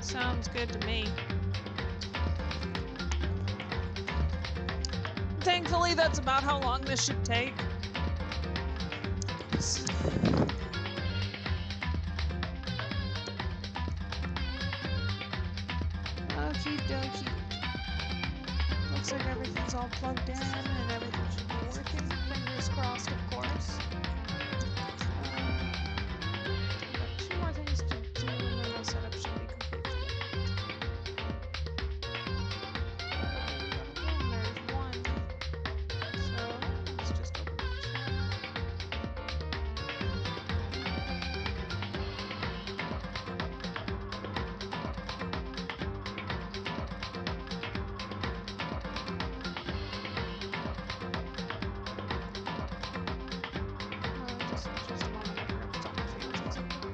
Sounds good to me. Thankfully, that's about how long this should take. Okie dokie. Looks like everything's all plugged in and everything should be working. Fingers crossed, of course. Got 2 more things to do and then my setup should be complete for the night. And there's one. So let's just open the chat. Just a moment, I forgot to tell my fiance something.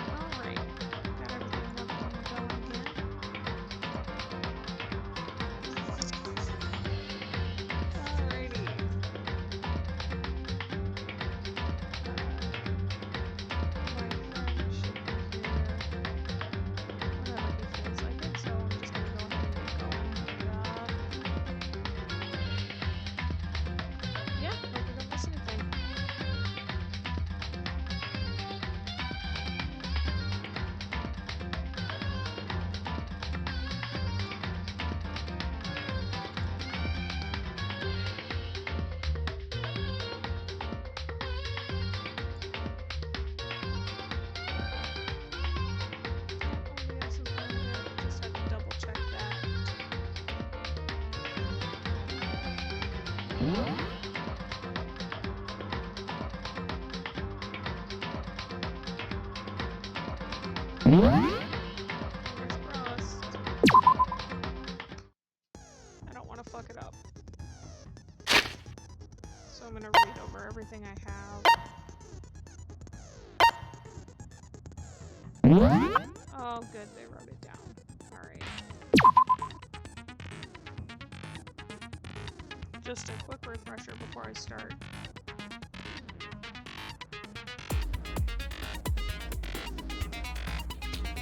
Alright, got everything working and going again. Alrighty. My friend should be here whenever he feels like it, so I'm just gonna go ahead and get going. Yeah, hope you don't miss anything. Yep, OBS is going good. Just had to double check that. Fingers crossed. I don't want to fuck it up. So I'm gonna read over everything I have. Oh, good, they wrote it down. Alright. Just a quick refresher before I start.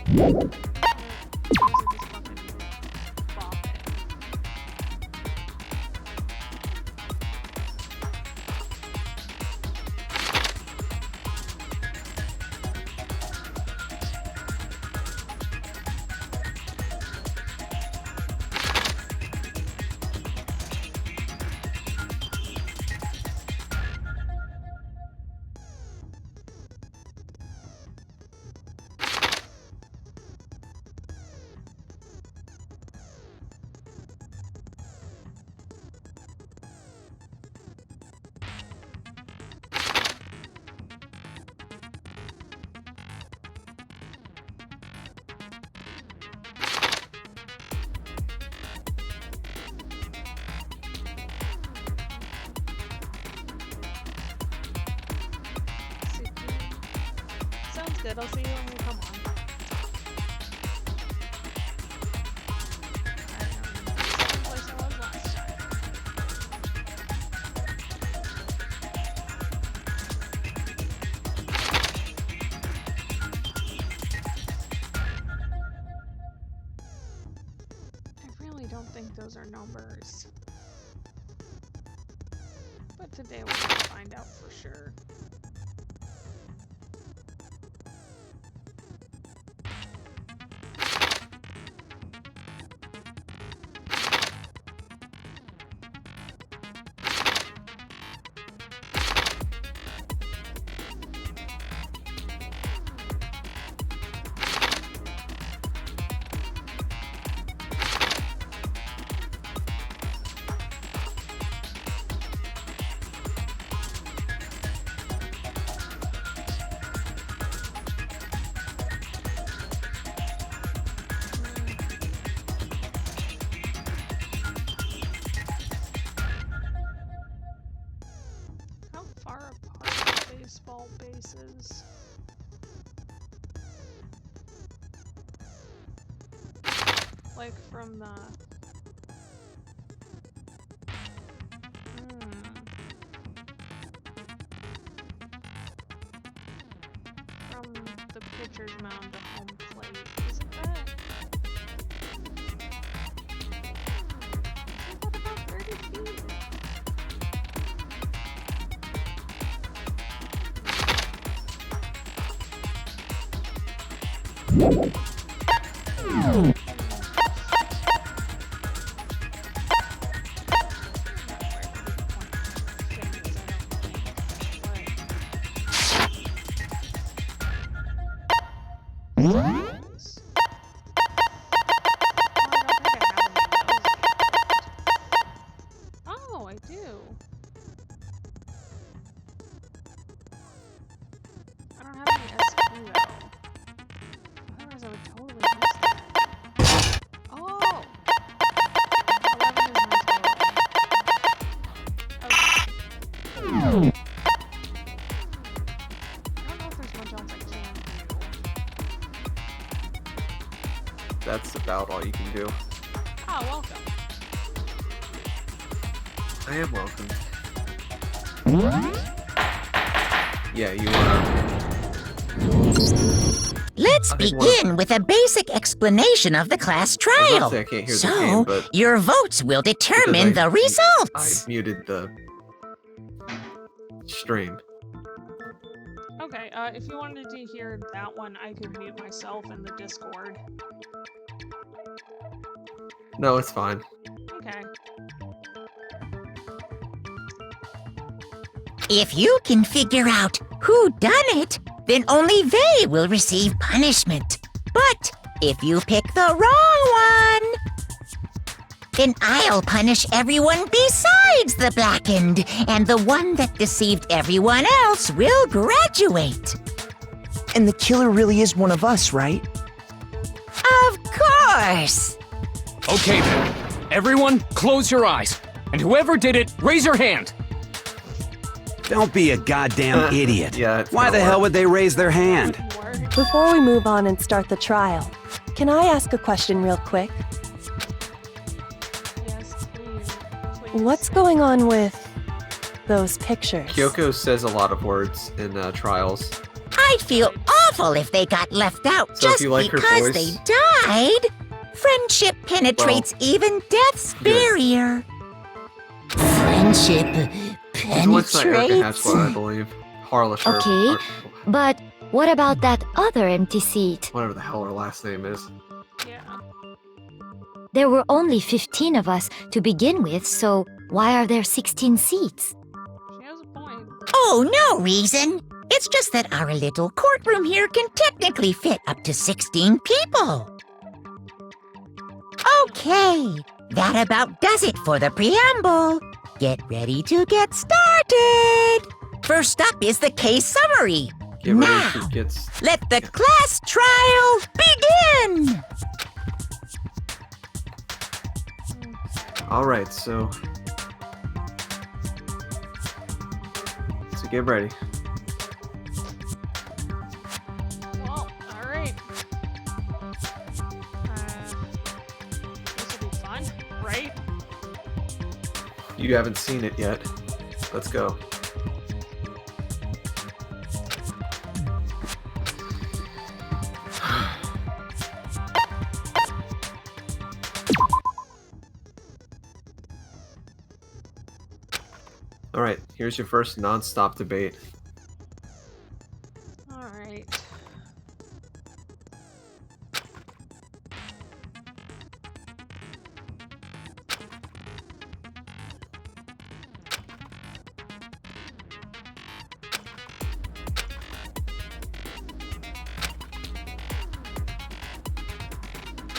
Music is fucking bopping. Sounds good. I'll see you when you come on. Same place I was last time. I really don't think those are numbers. But today we're gonna find out for sure. baseball bases. Like from the... From the pitcher's mound to home plate. Isn't that? Isn't that about 30 feet? Oh, I do. I don't have any SP though. Otherwise I would totally use that. Oh! 11 is my total. Okay. I don't know if there's much else I can do. That's about all you can do. Oh, welcome. I am welcome. Yeah, you Let's begin with a basic explanation of the class trial. I can't hear So, the game, but your votes will determine the I results. muted the stream. Okay, if you wanted to hear that one, I could mute myself in the Discord. No, it's fine. Okay. If you can figure out who done it, then only they will receive punishment. But if you pick the wrong one, then I'll punish everyone besides the blackened, and the one that deceived everyone else will graduate. And the killer really is one of us, right? Of course! Okay then. Everyone, close your eyes. And whoever did it, raise your hand. Don't be a goddamn idiot. Yeah, it's Why gonna the hell work. would they raise their hand? Word. Before we move on and start the trial, can I ask a question real quick? Yes, please. What's going on with those pictures? Kyoko says a lot of words in trials. I'd feel awful if they got left out So if just you like her because voice- they died. Friendship penetrates even death's good. barrier. Friendship What's that Erica penetrates. Hatchwood, I believe. Harlish. or- Okay. or- But what about that other empty seat? whatever the hell her last name is. Yeah. There were only 15 of us to begin with, so why are there 16 seats? She has a point. Oh, no reason. It's just that our little courtroom here can technically fit up to 16 people. Okay, that about does it for the preamble. Get ready to get started. First up is the case summary. Get ready Now, to get... let the class trial begin. Alright, so get ready. Well, alright. This will be fun, right? You haven't seen it yet. Let's go. Alright, here's your first non-stop debate. Alright.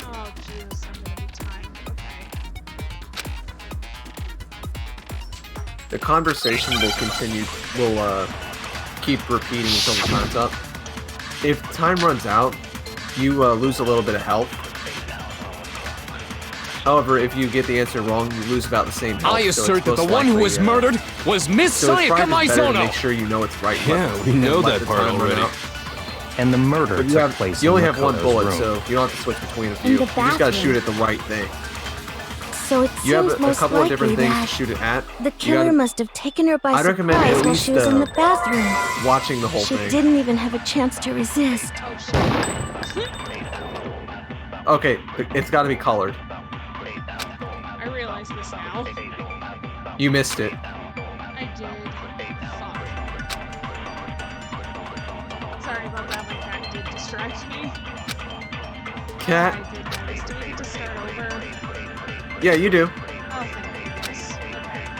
Oh, Jesus, I'm gonna be timed. Okay. The conversation will continue, will keep repeating until the time's up. If time runs out, you lose a little bit of health. However, if you get the answer wrong, you lose about the same health. I so it's assert that the most one who likely, was murdered was Miss So it's Sayaka probably better to Maizono! make sure you know it's right. Yeah, but- we know and let that the part time run already. out. And the murder But took place you in only have one Makoto's bullet, room. so you don't have to switch between a In few. the You just gotta bathroom. shoot at the right thing. So it You have seems a most couple of different likely things to that shoot it at. the You killer gotta- must have taken her by I'd recommend at surprise while least, she was in the bathroom. Watching the whole She thing. didn't even have a chance to resist. Oh shit. Okay, it's gotta be colored. I realize this now. You missed it. I did. Fuck. Sorry about that, my cat did distract me. Cat? I did notice. Do we need to start over? Yeah, you do. Oh, thank goodness.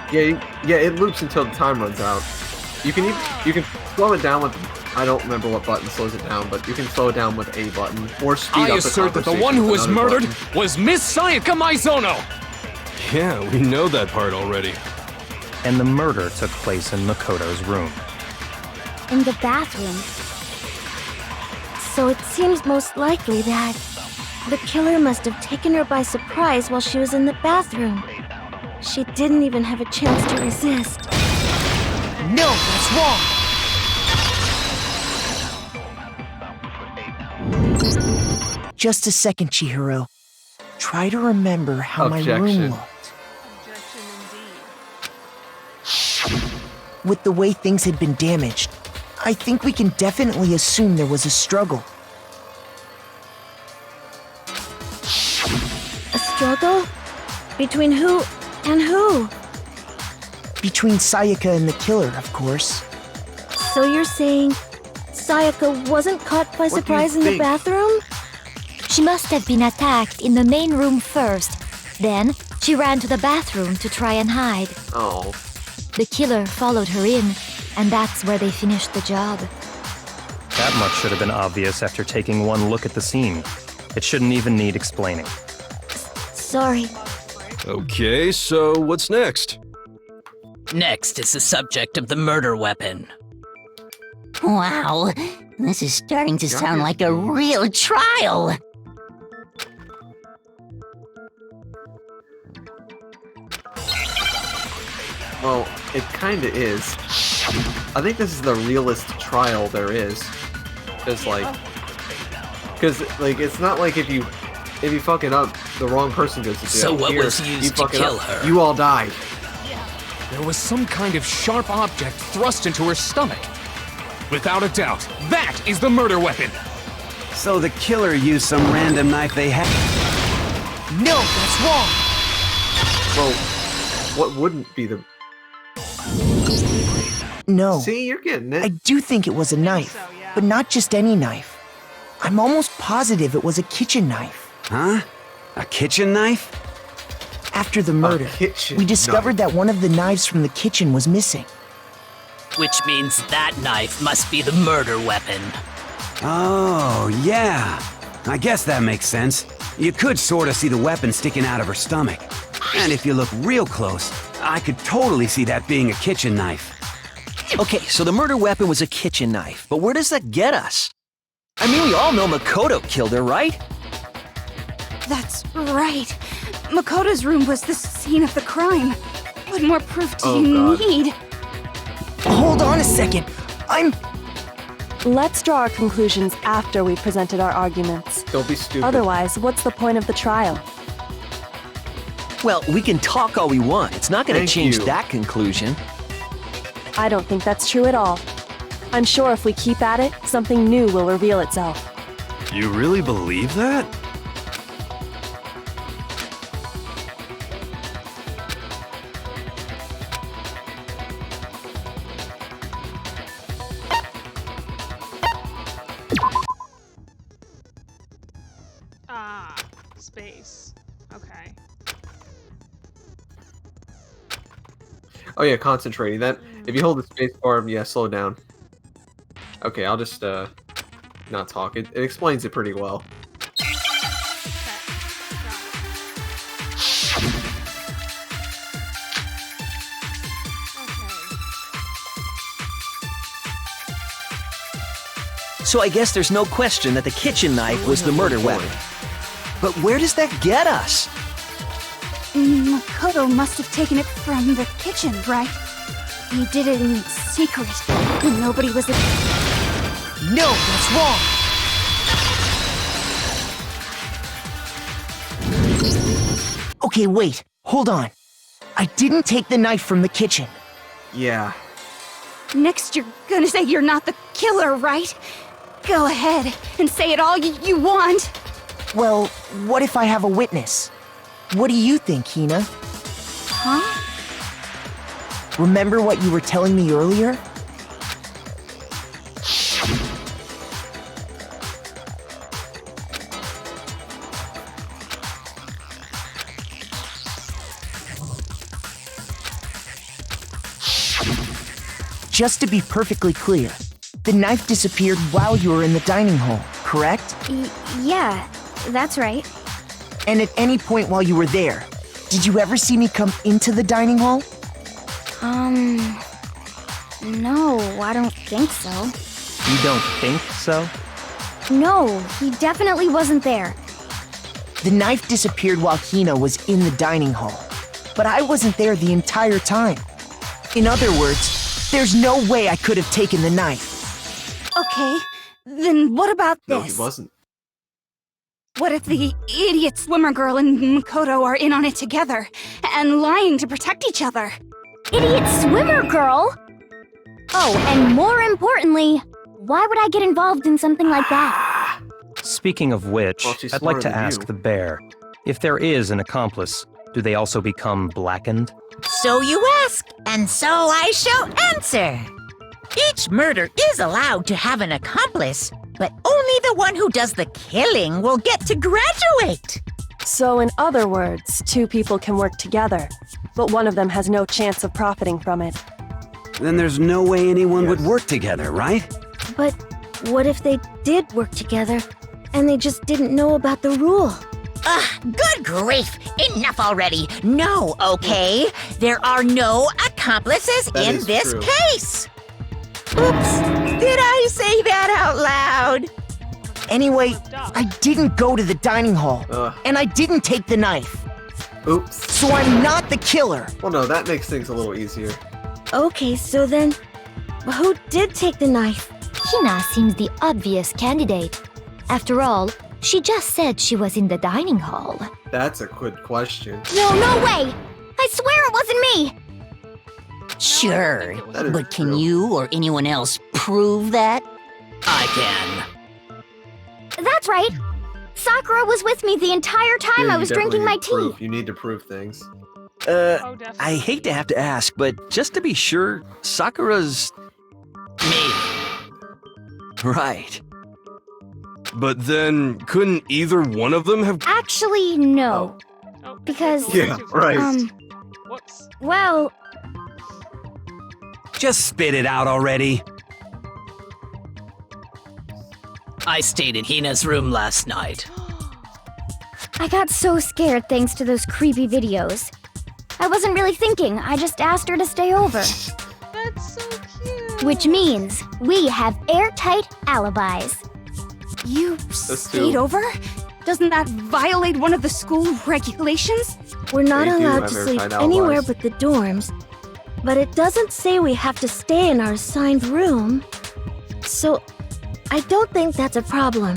Okay. Yeah, it loops until the time runs out. You can slow it down with. I don't remember what button slows it down, but you can slow it down with A button or speed I up the assert that the conversation one who with was another murdered button. was Miss Sayaka Maizono! Yeah, we know that part already. And the murder took place in Makoto's room. In the bathroom. So it seems most likely that the killer must have taken her by surprise while she was in the bathroom. She didn't even have a chance to resist. No, that's wrong! Just a second, Chihiro. Try to remember how my room Objection. looked. Objection indeed. With the way things had been damaged, I think we can definitely assume there was a struggle. A struggle? Between who and who? Between Sayaka and the killer, of course. So you're saying Sayaka wasn't caught by What do you surprise in the think? bathroom? She must have been attacked in the main room first. Then she ran to the bathroom to try and hide. Oh, The killer followed her in, and that's where they finished the job. That much should have been obvious after taking one look at the scene. It shouldn't even need explaining. Sorry. Okay, so what's next? Next is the subject of the murder weapon. Wow, this is starting to sound like a real trial. well, it kinda is. I think this is the realest trial there is. Cause it's not like if you fuck it up, the wrong person goes to jail. So what Here, was used you to fuck it kill up, her? You all die. There was some kind of sharp object thrust into her stomach. Without a doubt, that is the murder weapon! So the killer used some random knife they had. No, that's wrong! Well, what wouldn't be the... No, See, you're getting it. I do think it was a knife, so, yeah. but not just any knife. I'm almost positive it was a kitchen knife. Huh? A kitchen knife? After the murder, kitchen we discovered that one of the knives from the kitchen was missing. Which means that knife must be the murder weapon. Oh, yeah. I guess that makes sense. You could sort of see the weapon sticking out of her stomach. And if you look real close, I could totally see that being a kitchen knife. Okay, so the murder weapon was a kitchen knife, but where does that get us? I mean, we all know Makoto killed her, right? That's right. Makoto's room was the scene of the crime. What more proof do you God. need? Hold on a second. Let's draw our conclusions after we've presented our arguments. Don't be stupid. Otherwise, what's the point of the trial? Well, we can talk all we want. It's not going to Thank change you. that conclusion. I don't think that's true at all. I'm sure if we keep at it, something new will reveal itself. You really believe that? Ah, space. Okay. Oh yeah, concentrating. That if you hold the space bar, yeah, slow down. Okay, I'll just not talk. It explains it pretty well. So I guess there's no question that the kitchen knife was the murder weapon. But where does that get us? Makoto must have taken it from the kitchen, right? He did it in secret, when nobody was... No, that's wrong! Okay, wait. Hold on. I didn't take the knife from the kitchen. Yeah. Next, you're gonna say you're not the killer, right? Go ahead and say it all you want. Well, what if I have a witness? What do you think, Hina? Huh? Remember what you were telling me earlier? Just to be perfectly clear, the knife disappeared while you were in the dining hall, correct? Yeah, that's right. And at any point while you were there, did you ever see me come into the dining hall? No, I don't think so. You don't think so? No, he definitely wasn't there. The knife disappeared while Hina was in the dining hall, but I wasn't there the entire time. In other words, there's no way I could have taken the knife. Okay, then what about this? No, he wasn't. What if the idiot swimmer girl and Makoto are in on it together, and lying to protect each other? Idiot swimmer girl? Oh, and more importantly, why would I get involved in something like that? Speaking of which, Well, she's I'd like to smarter than ask you. the bear, if there is an accomplice, do they also become blackened? So you ask, and so I shall answer. Each murder is allowed to have an accomplice, but only the one who does the killing will get to graduate. So, in other words, two people can work together, but one of them has no chance of profiting from it. Then there's no way anyone would work together, right? But what if they did work together, and they just didn't know about the rule? Good grief! Enough already! No, okay? There are no accomplices That in is this true. case! Oops! Did I say that out loud? Anyway, I didn't go to the dining hall, Ugh. and I didn't take the knife. Oops. So I'm not the killer. Well, no, that makes things a little easier. Okay, so then, who did take the knife? Hina seems the obvious candidate. After all, she just said she was in the dining hall. That's a good question. No way! I swear it wasn't me! Sure, That is but can true. you or anyone else prove that? I can. That's right! Sakura was with me the entire time Yeah, I you was definitely drinking my need to tea. prove- You need to prove things. I hate to have to ask, but just to be sure, Sakura's... Me. Right. But then, couldn't either one of them have... Actually, no. Because, Yeah, right. Whoops. well, Just spit it out already. I stayed in Hina's room last night. I got so scared thanks to those creepy videos. I wasn't really thinking, I just asked her to stay over. That's so cute. Which means we have airtight alibis. You Us stayed too. over? Doesn't that violate one of the school regulations? We're not They do allowed have to sleep airtight anywhere alibis. but the dorms, but it doesn't say we have to stay in our assigned room. So, I don't think that's a problem.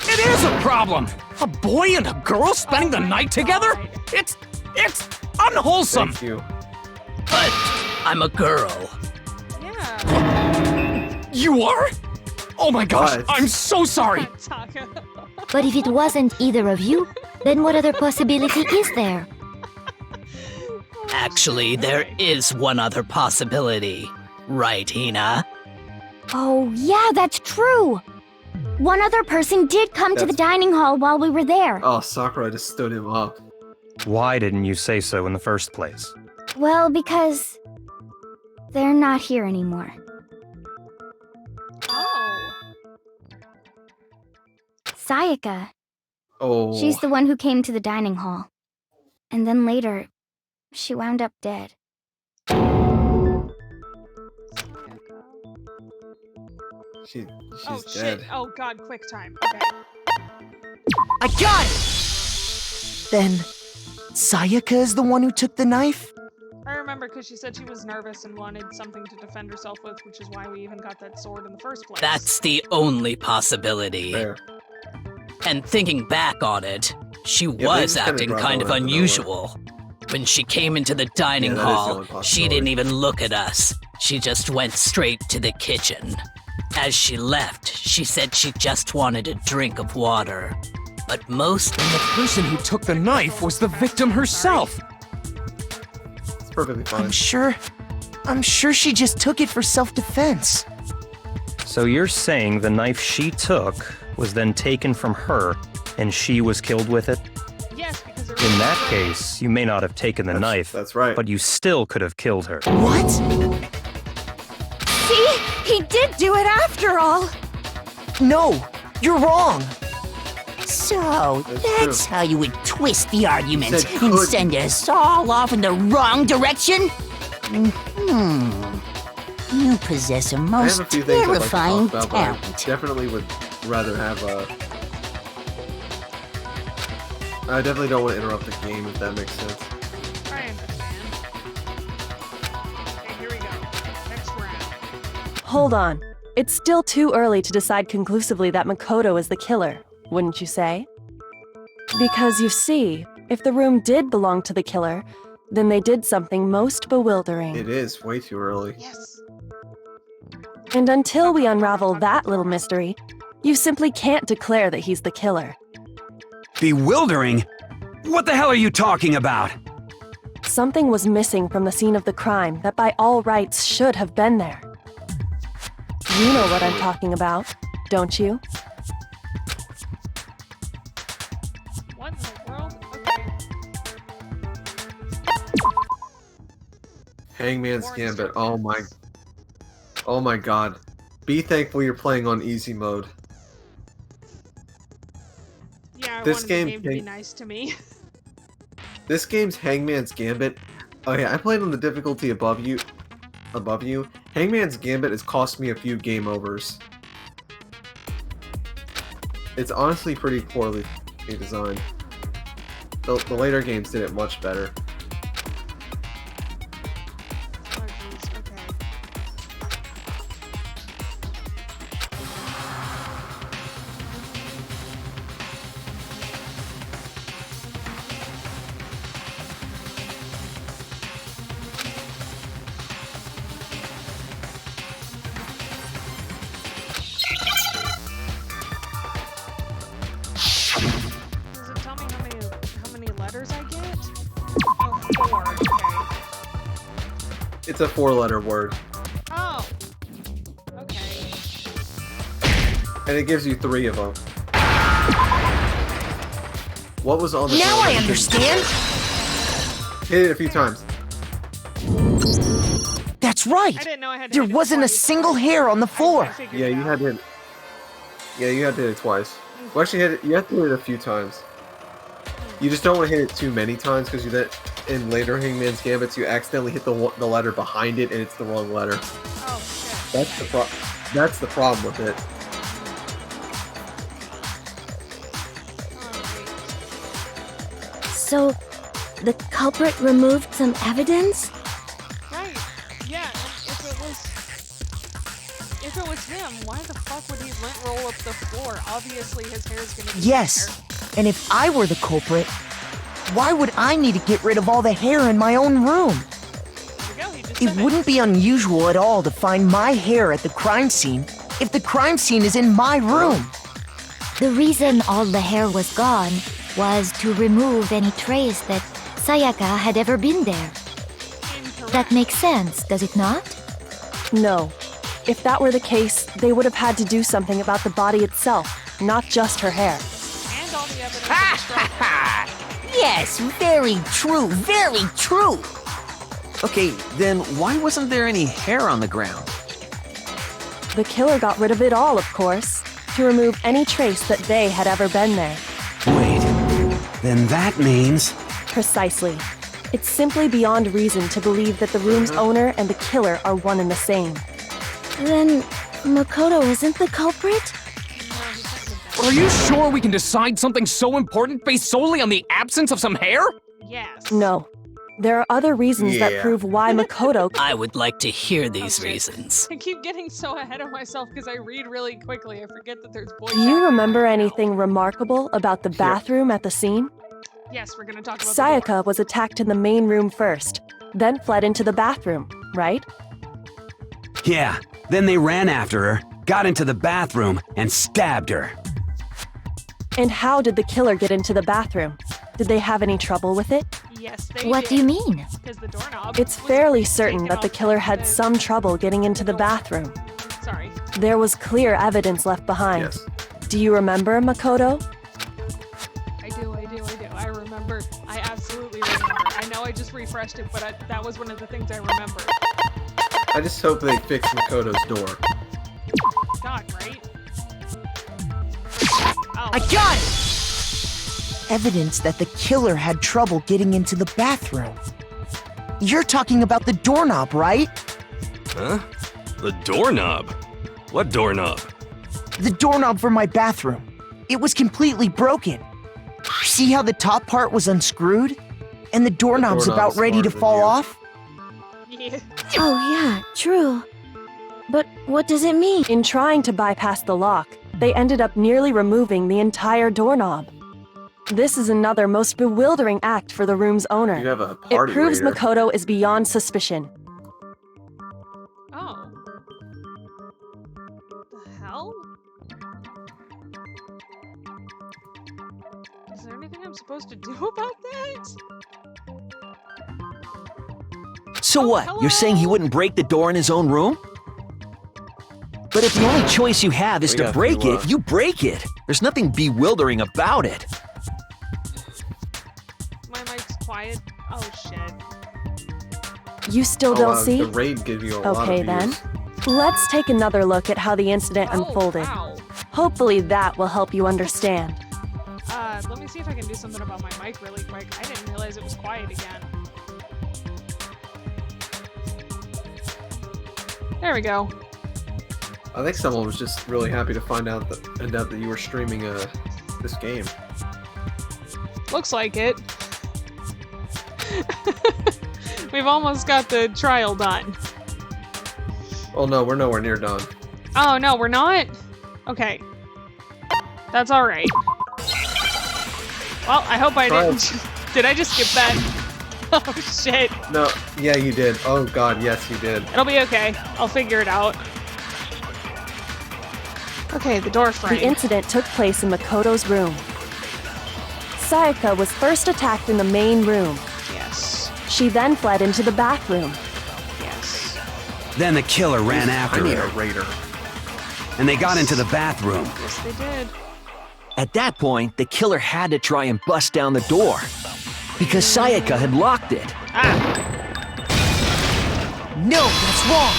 It is a problem! A boy and a girl spending the night together? It's unwholesome! Thank you. But I'm a girl. Yeah. You are? Oh my gosh, What? I'm so sorry! Taka. But if it wasn't either of you, then what other possibility is there? Actually, there is one other possibility. Right, Hina? Oh, yeah, that's true! One other person did come to the That's- dining hall while we were there. Oh, Sakura just stood him up. Why didn't you say so in the first place? Well, because they're not here anymore. Oh. Sayaka, Oh. she's the one who came to the dining hall. And then later, she wound up dead. She's Oh dead. shit. Oh god, quick time. Okay. I got it! Then, Sayaka is the one who took the knife? I remember because she said she was nervous and wanted something to defend herself with, which is why we even got that sword in the first place. That's the only possibility. Fair. And thinking back on it, she was acting kind of unusual. When she came into the dining hall, she didn't even look at us. She just went straight to the kitchen. As she left, she said she just wanted a drink of water. But most... And the person who took the knife was the victim herself! It's perfectly fine. I'm sure she just took it for self-defense. So you're saying the knife she took was then taken from her, and she was killed with it? Yes, because in that case, you may not have taken the knife. That's right. But you still could have killed her. What? See? He did do it after all! No, you're wrong. So, that's how you would twist the argument said and could. send us all off in the wrong direction? You possess a I have most a few things I'd like to terrifying talk about, but I talent. definitely would rather have I definitely don't want to interrupt the game, if that makes sense. I understand. Okay, here we go. Next round. Hold on. It's still too early to decide conclusively that Makoto is the killer, wouldn't you say? Because you see, if the room did belong to the killer, then they did something most bewildering. It is way too early. Yes. And until we unravel that little mystery, you simply can't declare that he's the killer. Bewildering? What the hell are you talking about? Something was missing from the scene of the crime that by all rights should have been there. You know what I'm talking about, don't you? What in the world? Okay. Hangman's Gambit. Oh my god. Be thankful you're playing on easy mode. Yeah, I This wanted game the game to be nice to me. This game's Hangman's Gambit. Oh yeah, I played on the difficulty above you. Hangman's Gambit has cost me a few game overs. It's honestly pretty poorly designed. The later games did it much better. Oh, geez, okay. Does it tell me how many letters I get? Oh, 4. Okay. It's a 4-letter word. Oh. Okay. And it gives you 3 of them. What was on the Now I ground? understand. Hit it a few times. That's right. I didn't know I had to There hit it wasn't a twice. single hair on the floor. I figured Yeah, it you out. had to hit. Yeah, you had to hit it twice. Well, actually, you have to hit it a few times. You just don't want to hit it too many times because you that in later Hangman's Gambits you accidentally hit the letter behind it and it's the wrong letter. Oh shit. That's the problem with it. So, the culprit removed some evidence? Right. Yeah. If it was him, why the fuck would he lint roll up the floor? Obviously, his hair's gonna be Yes, there. and if I were the culprit, why would I need to get rid of all the hair in my own room? There we go. He just It said it. wouldn't be unusual at all to find my hair at the crime scene if the crime scene is in my room. The reason all the hair was gone was to remove any trace that Sayaka had ever been there. That makes sense, does it not? No. If that were the case, they would have had to do something about the body itself, not just her hair. And all the evidence. of the struggle. Yes, very true, very true. Okay, then why wasn't there any hair on the ground? The killer got rid of it all, of course, to remove any trace that they had ever been there. Wait, then that means... Precisely. It's simply beyond reason to believe that the room's owner and the killer are one and the same. Then, Makoto isn't the culprit? Are you sure we can decide something so important based solely on the absence of some hair? Yes. No. There are other reasons that Yeah. prove why Makoto. I would like to hear these reasons. I keep getting so ahead of myself because I read really quickly. I forget that there's voice. Do you remember anything remarkable about the bathroom at the scene? Yes, we're gonna talk about the door. Sayaka was attacked in the main room first, then fled into the bathroom, right? Yeah, then they ran after her, got into the bathroom, and stabbed her. And how did the killer get into the bathroom? Did they have any trouble with it? Yes, they What do you did. mean? Because the doorknob. It's was fairly certain taken that the off killer had some trouble getting into the bathroom. Sorry. There was clear evidence left behind. Yes. Do you remember, Makoto? I do. I remember. I absolutely remember. I know I just refreshed it, but that was one of the things I remember. I just hope they fix Makoto's door. God, right? I got it! Evidence that the killer had trouble getting into the bathroom. You're talking about the doorknob, right? Huh? The doorknob? What doorknob? The doorknob for my bathroom. It was completely broken. See how the top part was unscrewed? And the doorknob's about ready to fall off? Yeah. Oh, yeah, true. But what does it mean? In trying to bypass the lock, they ended up nearly removing the entire doorknob. This is another most bewildering act for the room's owner. You have a It party proves raider. Makoto is beyond suspicion. Oh. The hell? Is there anything I'm supposed to do about that? So what? You're saying he wouldn't break the door in his own room? But if the only choice you have is We to have break to, it, you break it. There's nothing bewildering about it. My mic's quiet. Oh shit. You still don't see? The raid gives you a lot Okay of then. views. Let's take another look at how the incident Oh, unfolded. wow. Hopefully that will help you understand. Let me see if I can do something about my mic really quick. I didn't realize it was quiet again. There we go. I think someone was just really happy to find out that you were streaming this game. Looks like it. We've almost got the trial done. Oh no, we're nowhere near done. Oh no, we're not? Okay. That's alright. Well, I hope I didn't. Did I just skip that? Oh shit. No, yeah, you did. Oh god, yes, you did. It'll be okay. I'll figure it out. Okay, the door frame. The incident took place in Makoto's room. Sayaka was first attacked in the main room. Yes. She then fled into the bathroom. Yes. Then the killer ran after I need a her, raider. and they got into the bathroom. Yes, they did. At that point, the killer had to try and bust down the door. Because Sayaka had locked it. Ah! No, that's wrong!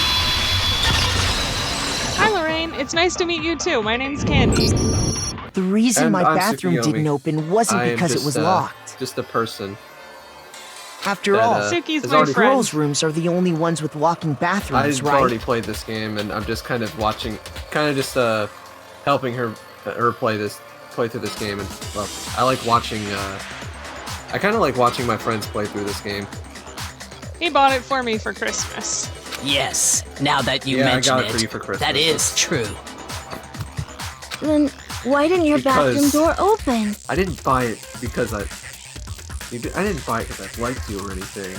Hi, Lorraine. It's nice to meet you too. My name's Candy. The reason And my I'm bathroom Tsukiyomi. didn't open wasn't I am because it just, was locked. Just a person. After that, all, Suki's has my already- friend. girls' rooms are the only ones with walking bathrooms, I've right? already played this game, and I'm just kind of watching, helping her play through this game. And well, I like watching. I kind of like watching my friends play through this game. He bought it for me for Christmas. Yes, now that you Yeah, I mention got it for you for Christmas. that is true. Then why didn't your bathroom Because- door open? I didn't buy it because I didn't buy it because I liked you or anything.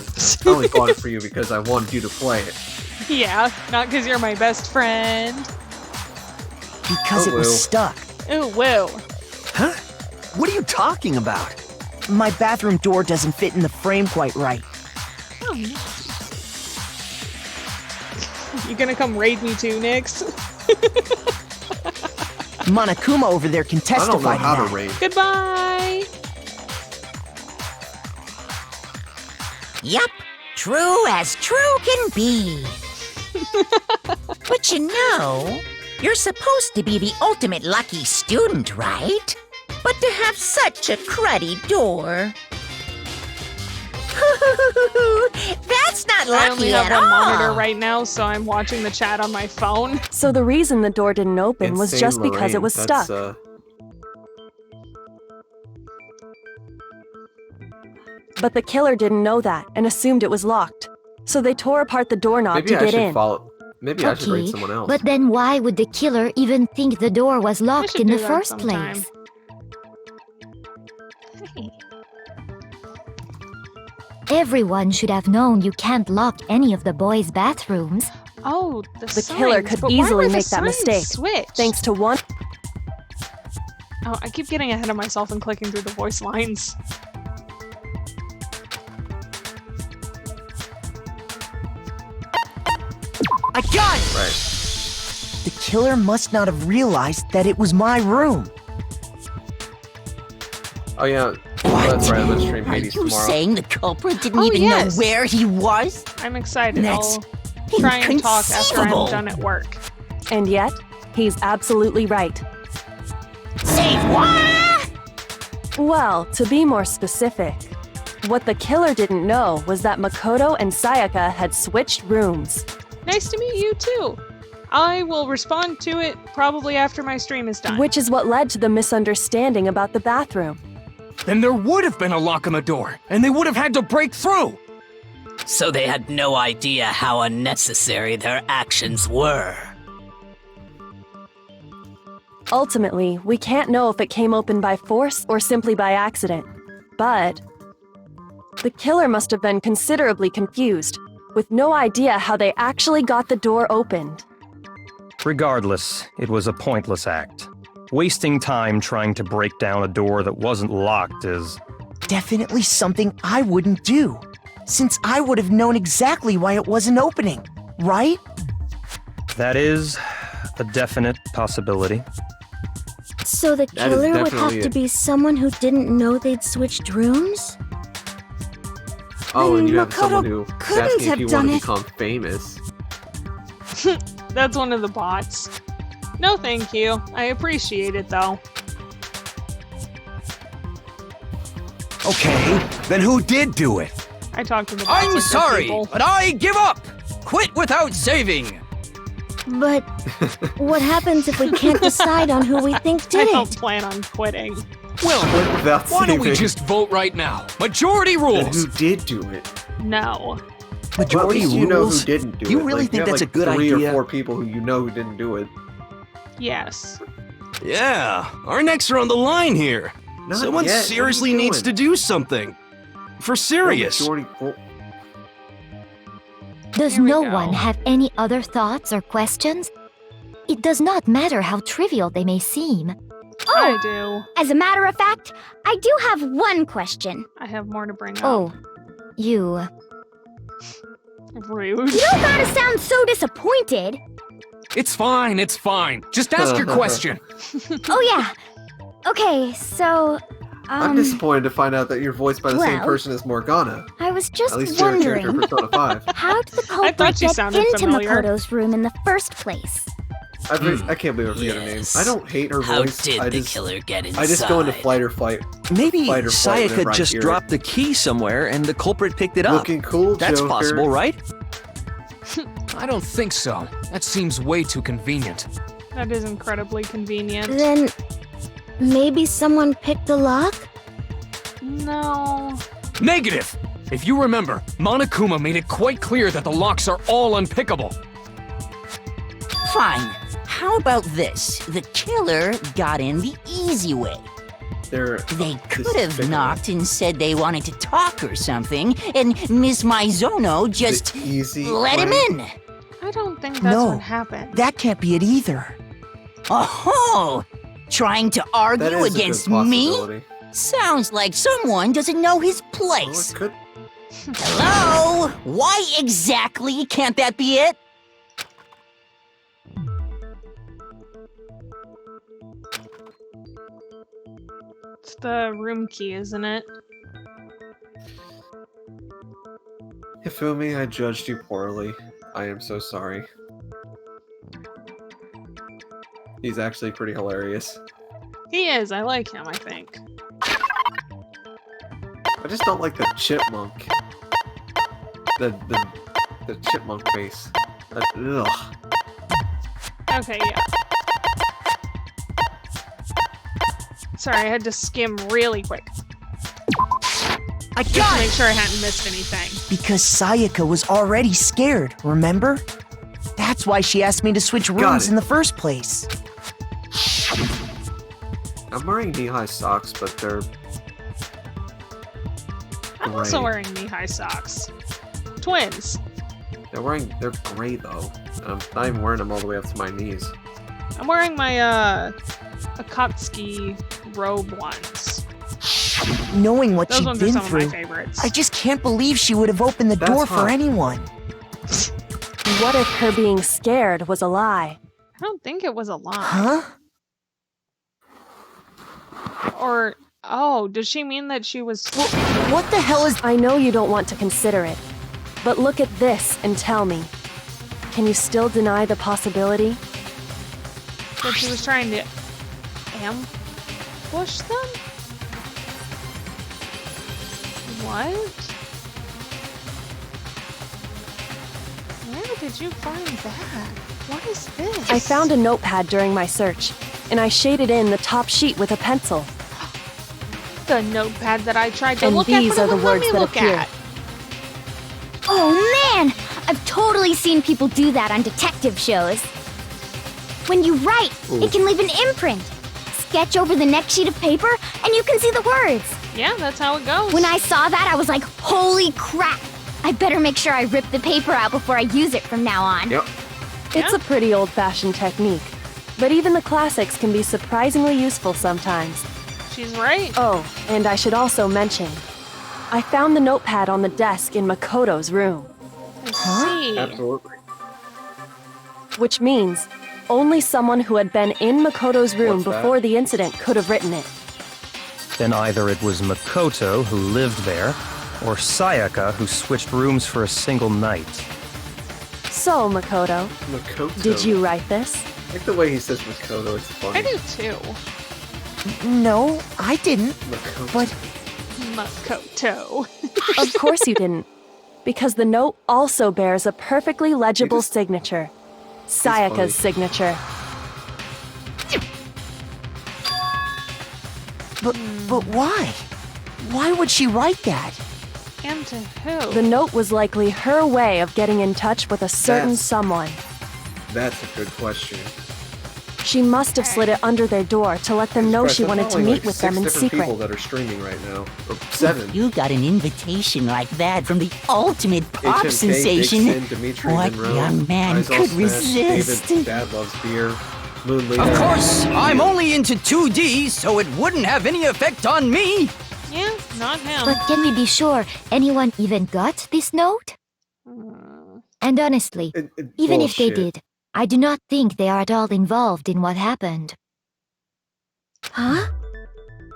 I only bought it for you because I wanted you to play it. Yeah, not because you're my best friend. Because Oh, it was well. stuck. Ooh, woo. Huh? What are you talking about? My bathroom door doesn't fit in the frame quite right. Oh, no. You gonna come raid me too, Nix? Monokuma over there can I don't know testify how to to that. raid. Goodbye! Yup, true as true can be. But you know, you're supposed to be the ultimate lucky student, right? But to have such a cruddy door. That's not I only lucky have at one monitor all. right now, so I'm watching the chat on my phone. So the reason the door didn't open was Insane just because it Lorraine. was That's, stuck. But the killer didn't know that and assumed it was locked. So they tore apart the doorknob Maybe to I get should in. follow. Maybe I should Okay, rate someone else. but then why would the killer even think the door was locked should in do the that first sometime. place? Everyone should have known you can't lock any of the boys' bathrooms. Oh, The killer could easily make that mistake. Switch? Thanks to one. Oh, I keep getting ahead of myself and clicking through the voice lines. I got it! Right. The killer must not have realized that it was my room. Oh yeah. That's right. I'm gonna stream Are Hades you tomorrow. saying the culprit didn't Oh, even yes. know where he was? I'm excited. That's I'll try and talk after I'm inconceivable. done at work. And yet, he's absolutely right. Say what? Well, to be more specific, what the killer didn't know was that Makoto and Sayaka had switched rooms. Nice to meet you too. I will respond to it probably after my stream is done. Which is what led to the misunderstanding about the bathroom. Then there would have been a lock on the door, and they would have had to break through! So they had no idea how unnecessary their actions were. Ultimately, we can't know if it came open by force or simply by accident. But the killer must have been considerably confused, with no idea how they actually got the door opened. Regardless, it was a pointless act. Wasting time trying to break down a door that wasn't locked is... Definitely something I wouldn't do, since I would have known exactly why it wasn't opening, right? That is a definite possibility. So the That is killer would have definitely to it. be someone who didn't know they'd switched rooms? Oh, and you have Makoto someone who couldn't asking have if you done want to it. become famous. That's one of the bots. No thank you. I appreciate it though. Okay, then who did do it? I talked to the bots. I'm like they're sorry, people. but I give up! Quit without saving! But what happens if we can't decide on who we think I did don't it? plan on quitting. Well, Without why don't we saving. just vote right now? Majority Then rules! who did do it? No. Majority well, at least you know who rules? didn't do it. You really Like, think have, that's like, a good 3 idea? or 4 people who you know who didn't do it. Yes. Yeah, our necks are on the line here. Not Someone yet. What are you seriously needs to doing? do something. For serious. Does Here we no go. one have any other thoughts or questions? It does not matter how trivial they may seem. I do. As a matter of fact, I do have one question. I have more to bring up. Oh, you. Rude. You don't gotta sound so disappointed. It's fine, it's fine. Just ask your question. Oh yeah. Okay, so, I'm disappointed to find out that you're voiced by the same well, person as Morgana. I was just At least you're a character in wondering, Persona 5. how did the I culprit thought she get sounded into familiar. Makoto's room in the first place? I can't believe I forget her name. Yes. I don't hate her How voice. did I the just, killer get inside? I just go into flight or fight. Maybe Fight or flight Sayaka whenever I just hear dropped the key somewhere and the culprit picked it up. Looking cool, That's Joker. possible, right? I don't think so. That seems way too convenient. That is incredibly convenient. Then maybe someone picked the lock? No. Negative! If you remember, Monokuma made it quite clear that the locks are all unpickable. Fine. How about this? The killer got in the easy way. They could have knocked and said they wanted to talk or something, and Miss Maizono just let him in. I don't think that's No, what happened. that can't be it either. Oh, trying to argue That is a good against me? possibility. Sounds like someone doesn't know his place. Hello? Why exactly can't that be it? It's the room key, isn't it? Hifumi, I judged you poorly. I am so sorry. He's actually pretty hilarious. He is. I like him, I think. I just don't like the chipmunk. The chipmunk face. Ugh. Okay, yeah. Sorry, I had to skim really quick. I Just got to it! make sure I hadn't missed anything. Because Sayaka was already scared, remember? That's why she asked me to switch rooms in the first place. I'm wearing knee-high socks, but they're... I'm also wearing knee-high socks. Twins. They're gray though. I'm not even wearing them all the way up to my knees. I'm wearing my Akatsuki robe ones. Knowing what Those she'd ones are been some of my through, favorites. I just can't believe she would have opened the door for anyone. What if her being scared was a lie? I don't think it was a lie. Huh? Or, oh, does she mean that she was... What the hell is... I know you don't want to consider it, but look at this and tell me. Can you still deny the possibility? That she was trying to ambush them? What? Where did you find that? What is this? I found a notepad during my search, and I shaded in the top sheet with a pencil. The notepad that I tried to And look at, these but are it the wouldn't let words me that look appear. at. Oh man! I've totally seen people do that on detective shows. When you write, it can leave an imprint. Sketch over the next sheet of paper, and you can see the words. Yeah, that's how it goes. When I saw that, I was like, holy crap! I better make sure I rip the paper out before I use it from now on. Yep. It's a pretty old-fashioned technique, but even the classics can be surprisingly useful sometimes. She's right. Oh, and I should also mention, I found the notepad on the desk in Makoto's room. I see. Absolutely. Which means only someone who had been in Makoto's room What's that? before the incident could have written it. Then either it was Makoto who lived there, or Sayaka who switched rooms for a single night. So, Makoto, Makoto. did you write this? I like the way he says Makoto, it's funny. I do too. No, I didn't. Makoto. But Makoto. Of course you didn't, because the note also bears a perfectly legible signature. funny. Sayaka's signature. But why? Why would she write that? And to who? The note was likely her way of getting in touch with a certain someone. That's a good question. She must have slid it under their door to let them know she Christ, I'm wanted to following, meet like, with them 6 in different secret. people that are streaming right now. Or 7. You got an invitation like that from the ultimate pop HMK, sensation. Dixon, Dimitri, What Monroe, young man Eyes All could Smashed, resist? David, Dad Loves Beer, Moon Leader. Of course, I'm only into 2D, so it wouldn't have any effect on me. Yeah, not him. But can we be sure anyone even got this note? And honestly, even if they bullshit. did, I do not think they are at all involved in what happened. Huh?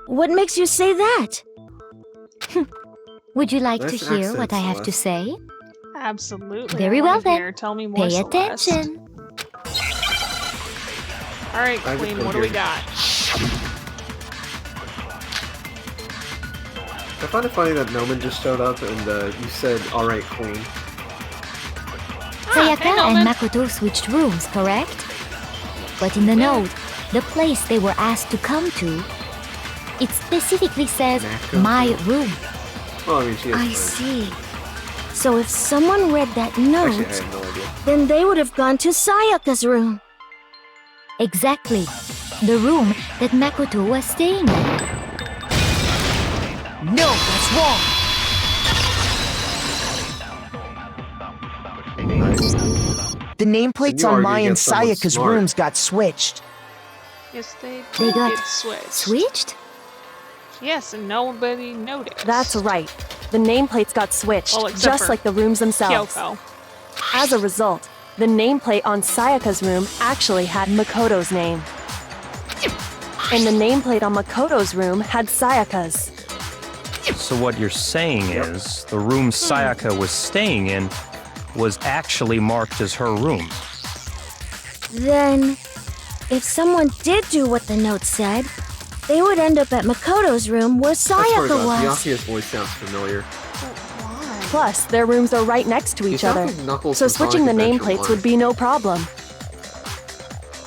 What makes you say that? Would you like to Nice hear accent, what I have to say? Absolutely. Very I well wanna then. hear. Tell me more, Pay Celeste. attention. All right, I Queen, would what do we hear. got? I find it funny that Noman just showed up and you said, alright, Queen. Sayaka hey, and Nolan. Makoto switched rooms, correct? But in the note, the place they were asked to come to, it specifically says, Makoto. my room. Well, I mean, she is I French. see. So if someone read that note, Actually, I have no idea. then they would have gone to Sayaka's room. Exactly. The room that Makoto was staying in. No, that's wrong. Nice. The nameplates you on argue my and against someone Sayaka's smart. rooms got switched. Yes, they They got get switched. switched? Yes, and nobody noticed. That's right. The nameplates got switched, Well, except just for like the rooms themselves. Kyoko. As a result, the nameplate on Sayaka's room actually had Makoto's name. And the nameplate on Makoto's room had Sayaka's. So what you're saying is, the room Sayaka was staying in was actually marked as her room. Then, if someone did do what the note said, they would end up at Makoto's room where I swear to Sayaka God, was. Byakuya's voice sounds familiar. Plus, their rooms are right next to He each sounds other, like Knuckles so from switching the Sonic Adventure nameplates 1. would be no problem.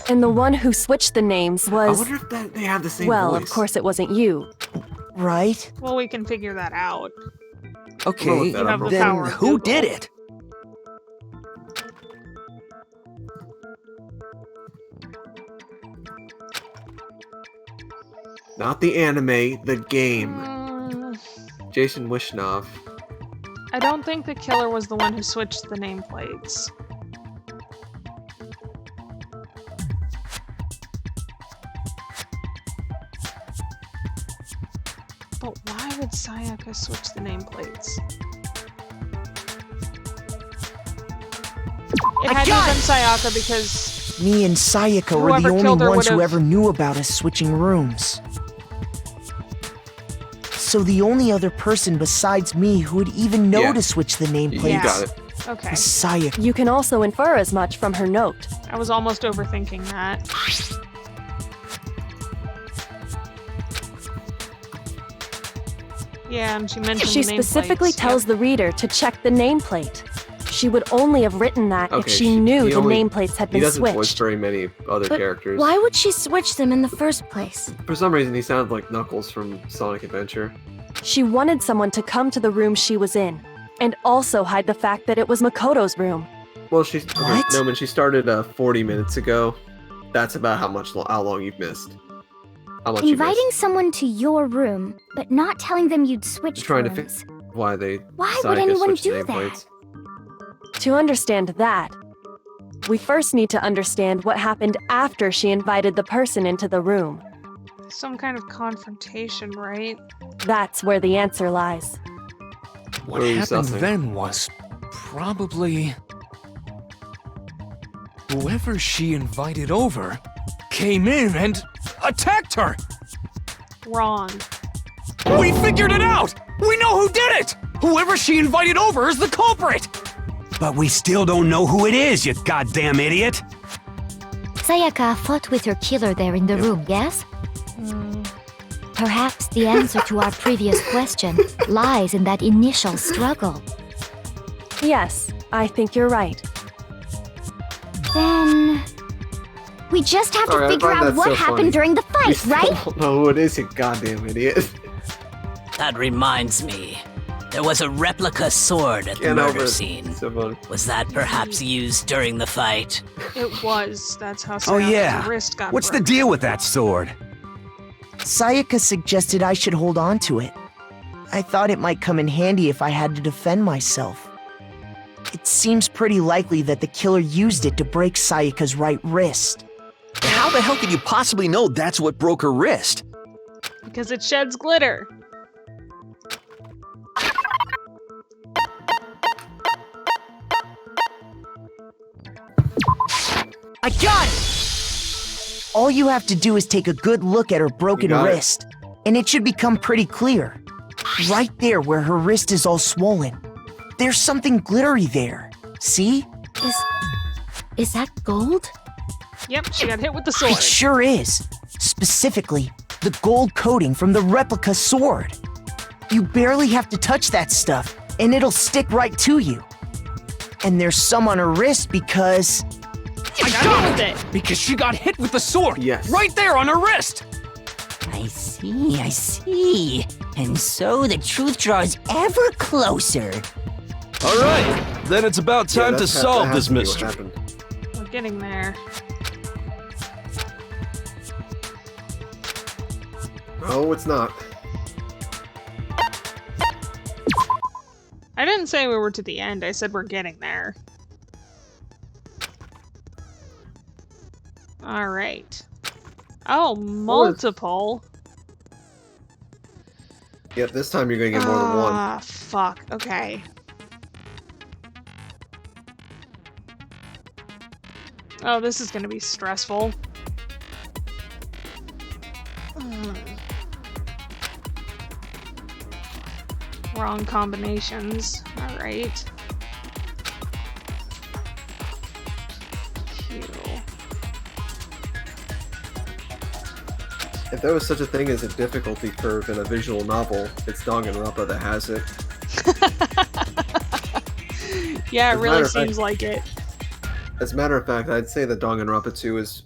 And the one who switched the names I was... wonder if they have the same well, voice. of course it wasn't you. Right? Well, we can figure that out. Okay, that up real then quick. who did it? Not the anime, the game. Mm, Jason Wishnov. I don't think the killer was the one who switched the nameplates. But why would Sayaka switch the nameplates? It had to have been Sayaka because Me and Sayaka were the whoever only killed her ones who would've- ever knew about us switching rooms. So the only other person besides me who would even know Yeah. to switch the nameplates You got it. Okay. was Sayaka. You can also infer as much from her note. I was almost overthinking that. Yeah, and she mentioned She the specifically nameplates. tells the reader to check the nameplate. She would only have written that if Okay, she knew he the only- nameplates had He been doesn't voice switched. very many other But characters. why would she switch them in the first place? For some reason, he sounded like Knuckles from Sonic Adventure. She wanted someone to come to the room she was in, and also hide the fact that it was Makoto's room. Well, she's okay, What? no, but she started 40 minutes ago. That's about how long you've missed. How much you Inviting missed. someone to your room, but not telling them you'd switch Trying to rooms. figure why they. Why would Sayaka anyone switched do nameplates. To understand that, we first need to understand what happened after she invited the person into the room. Some kind of confrontation, right? That's where the answer lies. What Or happened something. then was probably whoever she invited over came in and attacked her. Wrong. We figured it out! We know who did it! Whoever she invited over is the culprit! But we still don't know who it is, you goddamn idiot! Sayaka fought with her killer there in the room, yes? Perhaps the answer to our previous question lies in that initial struggle. Yes, I think you're right. Then we just have Sorry, I to figure find out that what so happened funny. during the We fight, still right? don't know who it is, you goddamn idiot. That reminds me. There was a replica sword at the Can't over murder it. scene. So funny. Was that perhaps used during the fight? It was. That's how Oh Sayaka's yeah, wrist got what's the broken. deal with that sword? Sayaka suggested I should hold on to it. I thought it might come in handy if I had to defend myself. It seems pretty likely that the killer used it to break Sayaka's right wrist. How the hell could you possibly know that's what broke her wrist? Because it sheds glitter. I got it! All you have to do is take a good look at her broken got it. wrist, and it should become pretty clear. Right there where her wrist is all swollen. There's something glittery there. See? Is that gold? Yep, she got hit with the sword. It sure is. Specifically, the gold coating from the replica sword. You barely have to touch that stuff, and it'll stick right to you. And there's some on her wrist because... I got it! Because she got hit with the sword! Yes. Right there on her wrist! I see. And so the truth draws ever closer. All right, then it's about time to solve that has this to be what mystery. happened. We're getting there. No, it's not. I didn't say we were to the end. I said we're getting there. All right. Oh, multiple. Yep, this time you're gonna get more than one. Ah, fuck. Okay. Oh, this is gonna be stressful. Wrong combinations. All right. Q. If there was such a thing as a difficulty curve in a visual novel, it's Danganronpa that has it. Yeah, it As a really matter of seems fact- like it. As a matter of fact, I'd say that Danganronpa 2 is...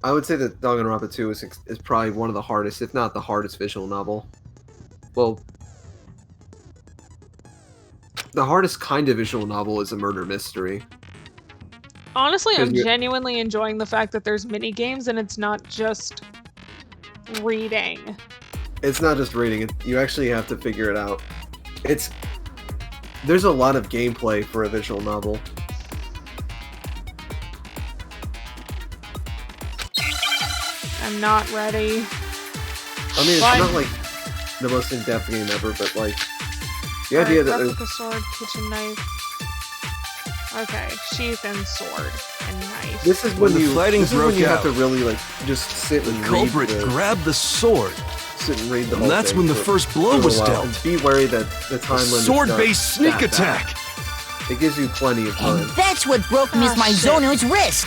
I would say that Danganronpa 2 is probably one of the hardest, if not the hardest visual novel. well, the hardest kind of visual novel is a murder mystery. Honestly, I'm 'Cause you- genuinely enjoying the fact that there's mini games and it's not just reading. It's not just reading, you actually have to figure it out. There's a lot of gameplay for a visual novel. I'm not ready. I mean, it's not like the most in-depth game ever, but like the idea that replica sword, kitchen knife. Okay, sheath and sword and knife. this is when the you fighting this is when broke you have out, to really like just sit and the culprit read grabbed the sword. sit and read the And whole that's thing when the for- first blow for a was while. dealt. And be wary that the time limit is Sword-based not sneak that bad. attack. It gives you plenty of time. And that's what broke Miss Oh, shit. Mizono's wrist.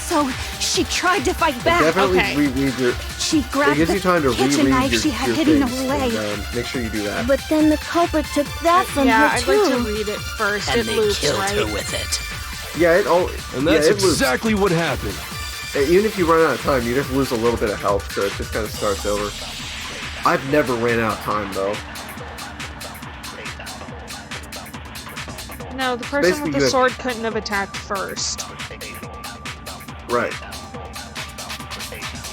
So she tried to fight But back. definitely okay. reread your. She It grabbed gives you time to the kitchen reread knife your, she had your hidden things, away. and make sure you do that. But then the culprit took that from Yeah, her I'd too. like to read it first. And it they loops, killed right? her with it. Yeah, it all. And that's yeah, it loops. exactly what happened. Even if you run out of time, you just lose a little bit of health, so it just kind of starts over. I've never ran out of time though. No, the person Basically, with you the have- sword couldn't have attacked first. Right.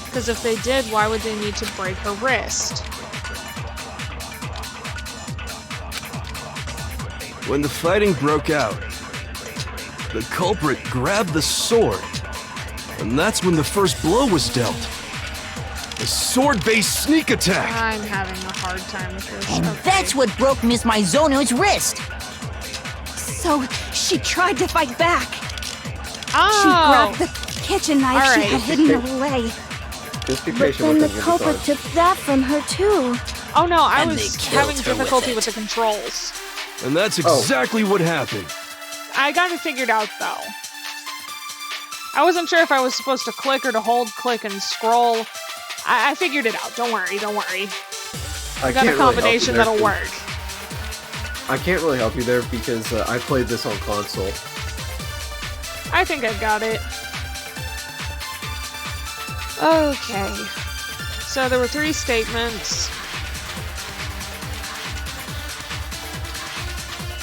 Because if they did, why would they need to break her wrist? When the fighting broke out, the culprit grabbed the sword. And that's when the first blow was dealt. A sword-based sneak attack. I'm having a hard time with this. And Okay. that's what broke Miss Mizono's wrist. So she tried to fight back. Oh! She grabbed the kitchen knife she Alright. had hidden away. Just be But patient then with the it. culprit took that from her too. Oh no, I And was they killed having her with difficulty it. with the controls. And that's exactly what happened. I got it figured out though. I wasn't sure if I was supposed to click or to hold click and scroll. I figured it out. Don't worry, don't worry. I got a can't really help you combination there, that'll 'cause- work. I can't really help you there because I played this on console. I think I got it. Okay. So there were 3 statements.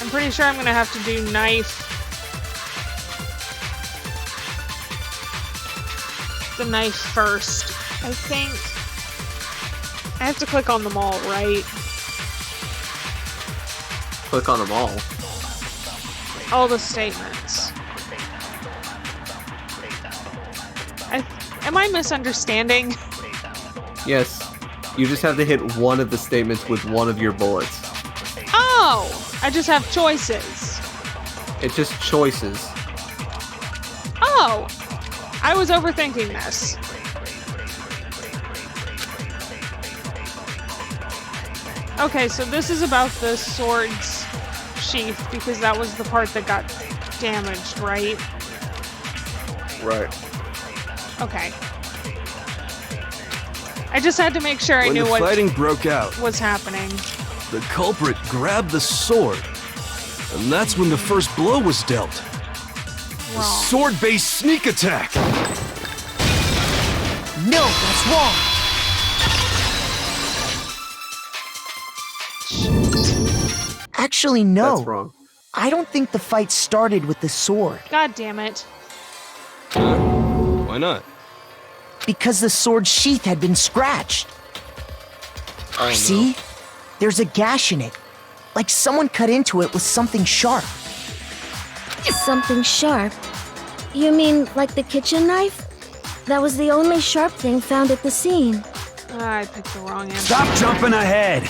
I'm pretty sure I'm gonna have to do knife. The knife first, I think. I have to click on them all, right? Click on them all. All the statements. Am I misunderstanding? Yes. You just have to hit one of the statements with one of your bullets. Oh! I just have choices. It's just choices. Oh! I was overthinking this. Okay, so this is about the sword's sheath, because that was the part that got damaged, right? Right. Okay. I just had to make sure I When knew the what fighting broke out, was happening. the culprit grabbed the sword. And that's when the first blow was dealt. A sword-based sneak attack. No, that's wrong. Actually, no. That's wrong. I don't think the fight started with the sword. God damn it. Why not? Because the sword's sheath had been scratched. Oh, no. See? There's a gash in it. Like someone cut into it with something sharp. Something sharp? You mean like the kitchen knife? That was the only sharp thing found at the scene. I picked the wrong answer. Stop jumping ahead.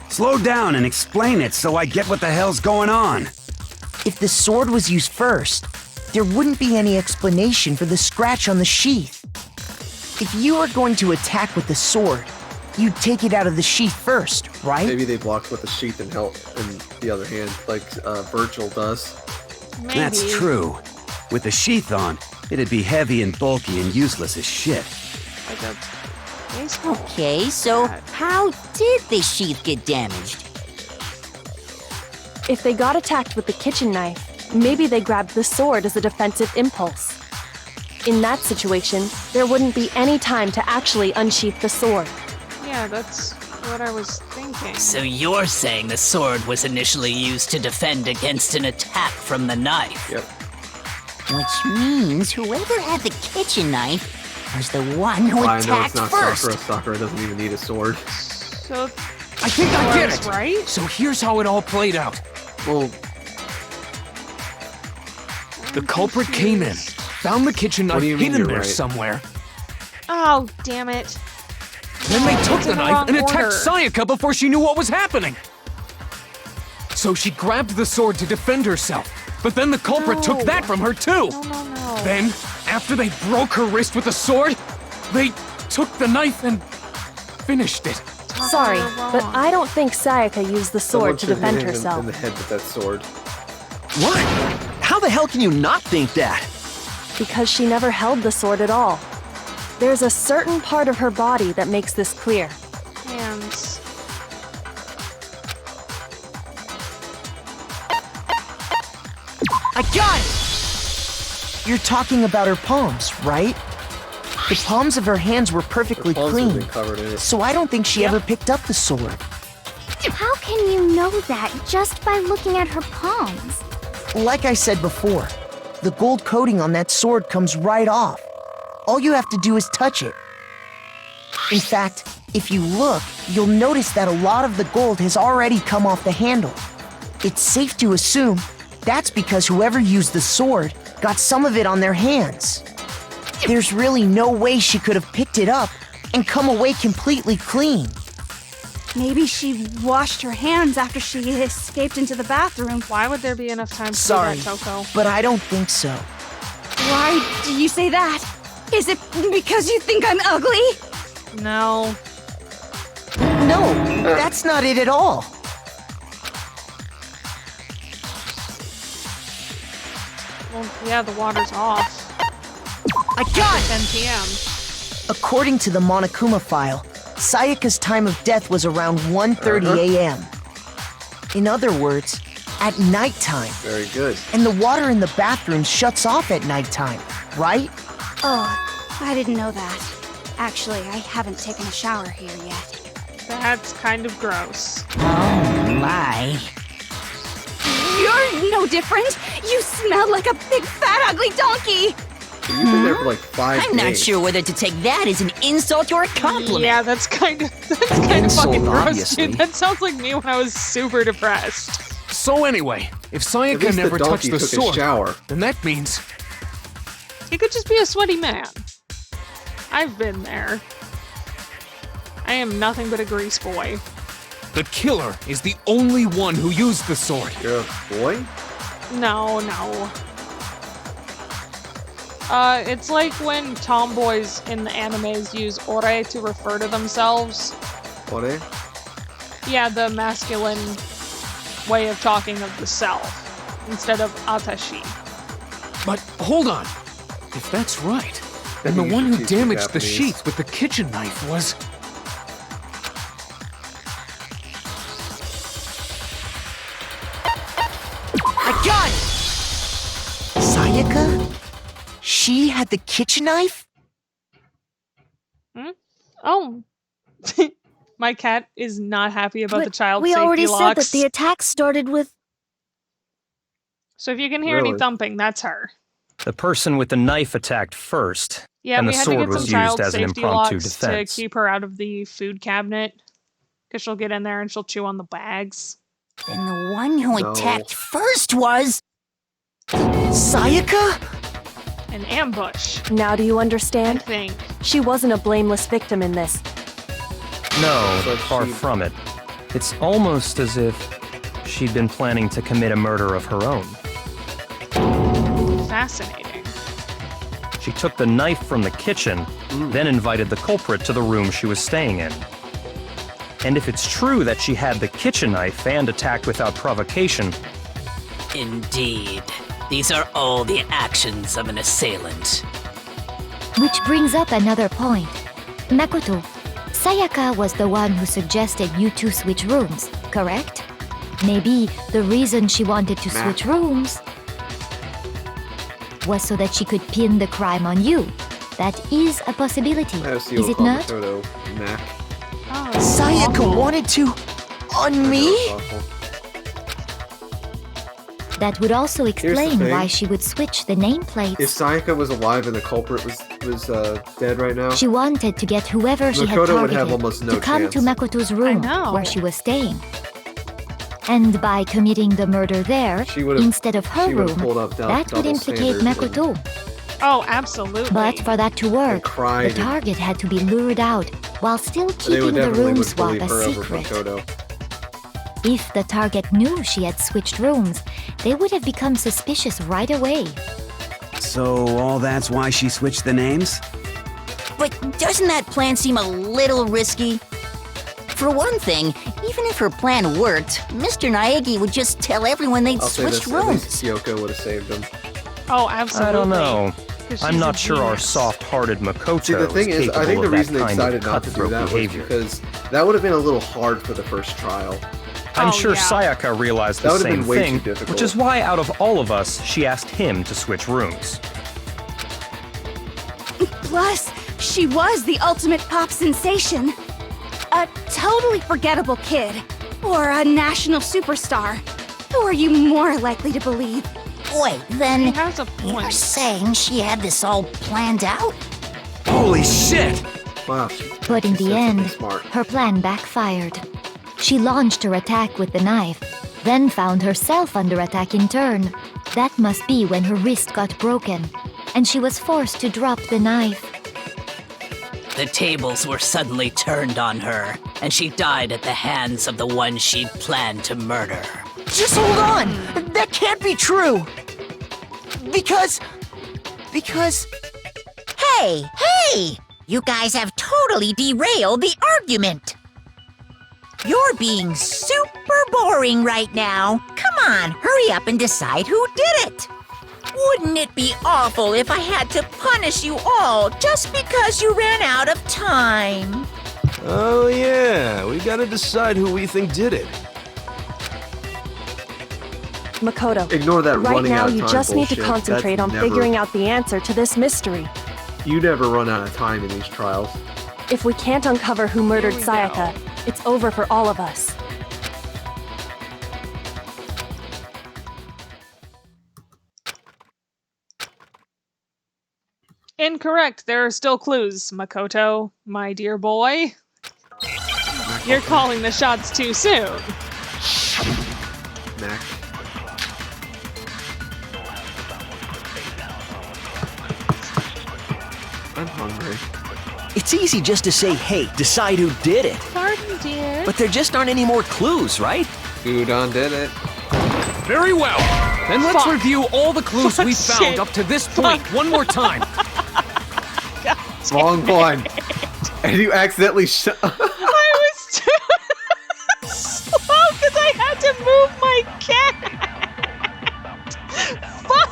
Slow down and explain it so I get what the hell's going on. If the sword was used first, there wouldn't be any explanation for the scratch on the sheath. If you were going to attack with the sword, you'd take it out of the sheath first, right? Maybe they blocked with the sheath and held in the other hand, like Virgil does. Maybe. That's true. With the sheath on, it'd be heavy and bulky and useless as shit. Like a baseball. Okay, so how did the sheath get damaged? If they got attacked with the kitchen knife, maybe they grabbed the sword as a defensive impulse. In that situation, there wouldn't be any time to actually unsheath the sword. Yeah, that's what I was thinking. So you're saying the sword was initially used to defend against an attack from the knife? Yep. Which means whoever had the kitchen knife was the one who I know attacked it's not first. Sakura. Sakura doesn't even need a sword. So I think I get it! Right? So here's how it all played out. Well, the culprit came in, found the kitchen knife hidden there somewhere. Oh, damn it. Then they took It's the in the knife wrong and attacked order. Sayaka before she knew what was happening. So she grabbed the sword to defend herself, but then the culprit took that from her too. No. Then, after they broke her wrist with the sword, they took the knife and finished it. Sorry, but I don't think Sayaka used the sword to defend herself. In the head with that sword. What? How the hell can you not think that? Because she never held the sword at all. There's a certain part of her body that makes this clear. Hands. I got it! You're talking about her palms, right? The palms of her hands were perfectly clean, so I don't think she ever picked up the sword. How can you know that just by looking at her palms? Like I said before, the gold coating on that sword comes right off. All you have to do is touch it. In fact, if you look, you'll notice that a lot of the gold has already come off the handle. It's safe to assume that's because whoever used the sword got some of it on their hands. There's really no way she could have picked it up and come away completely clean. Maybe she washed her hands after she escaped into the bathroom. Why would there be enough time to Sorry, do that, Toko? but I don't think so. Why do you say that? Is it because you think I'm ugly? No. No, that's not it at all. Well, yeah, the water's off. I got it! 10 p.m. According to the Monokuma file, Sayaka's time of death was around 1:30 a.m. In other words, at nighttime. Very good. And the water in the bathroom shuts off at nighttime, right? Oh, I didn't know that. Actually, I haven't taken a shower here yet. That's kind of gross. Oh my. You're no different! You smell like a big fat ugly donkey! You've been there for like 5 I'm days. not sure whether to take that as an insult or a compliment. Yeah, that's kind of fucking gross, dude. That sounds like me when I was super depressed. So anyway, if Sayaka least the never touched donkey the took a sword, shower. then that means He could just be a sweaty man. I've been there. I am nothing but a grease boy. the killer is the only one who used the sword. You're a boy? No. It's like when tomboys in the animes use ore to refer to themselves. Ore? Yeah, the masculine way of talking of the self, instead of atashi. But hold on. If that's right, then the one who damaged the sheath with the kitchen knife was... I got it! Sayaka? She had the kitchen knife? Hmm? Oh. My cat is not happy about the child we safety already locks. said that the attack started with... So if you can hear any thumping, that's her. The person with the knife attacked first, Yeah, and we the had to sword get was some child used as an safety impromptu locks defense. to keep her out of the food cabinet. Because she'll get in there and she'll chew on the bags. Then the one who attacked first was... Sayaka? An ambush. Now do you understand? I think. She wasn't a blameless victim in this. No, far from it. It's almost as if she'd been planning to commit a murder of her own. Fascinating. She took the knife from the kitchen, then invited the culprit to the room she was staying in. And if it's true that she had the kitchen knife and attacked without provocation... Indeed. These are all the actions of an assailant. Which brings up another point. Makoto, Sayaka was the one who suggested you two switch rooms, correct? Maybe the reason she wanted to switch rooms was so that she could pin the crime on you. That is a possibility, is it not? Mac. Sayaka wanted to... on me? That would also explain why she would switch the nameplates. If Sayaka was alive and the culprit was dead right now, She wanted to get whoever she had Makoto would have targeted almost no to come chance. to Makoto's room where she was staying. And by committing the murder there, instead of her room, that would implicate Makoto. Oh, absolutely. But for that to work, the target had to be lured out while still keeping the room swap a secret. If the target knew she had switched rooms, they would have become suspicious right away. So all that's why she switched the names? But doesn't that plan seem a little risky? For one thing, even if her plan worked, Mr. Naegi would just tell everyone they'd switched At rooms. least Kyoko would have saved them. Oh, absolutely. I don't know. 'Cause I'm she's not a sure our genius. soft-hearted Makoto See, the thing is, I think the reason they kind decided of not to do cutthroat that was behavior. because that would have been a little hard for the first trial. I'm sure Sayaka realized That the would have same been way thing, too difficult. which is why out of all of us, she asked him to switch rooms. Plus, she was the ultimate pop sensation. A totally forgettable kid. Or a national superstar. Who are you more likely to believe? Wait, then you're saying she had this all planned out? Holy shit! Wow. But in the end, her plan backfired. She launched her attack with the knife, then found herself under attack in turn. That must be when her wrist got broken, and she was forced to drop the knife. The tables were suddenly turned on her, and she died at the hands of the one she'd planned to murder. Just hold on! That can't be true! Because... Hey! You guys have totally derailed the argument. You're being super boring right now. Come on, hurry up and decide who did it. Wouldn't it be awful if I had to punish you all just because you ran out of time? Oh yeah, we gotta decide who we think did it. Makoto, Ignore that right running now out of you time just need to bullshit. concentrate That's on never- figuring out the answer to this mystery. You never run out of time in these trials. If we can't uncover who murdered Sayaka, it's over for all of us. Incorrect. There are still clues, Makoto, my dear boy. You're calling the shots too soon. Mac. I'm hungry. It's easy just to say, hey, decide who did it. Pardon, dear. But there just aren't any more clues, right? Udon did it. Very well. Then let's review all the clues we found up to this point one more time. Wrong one. And you accidentally shut. I was too slow because I had to move my cat. Fuck.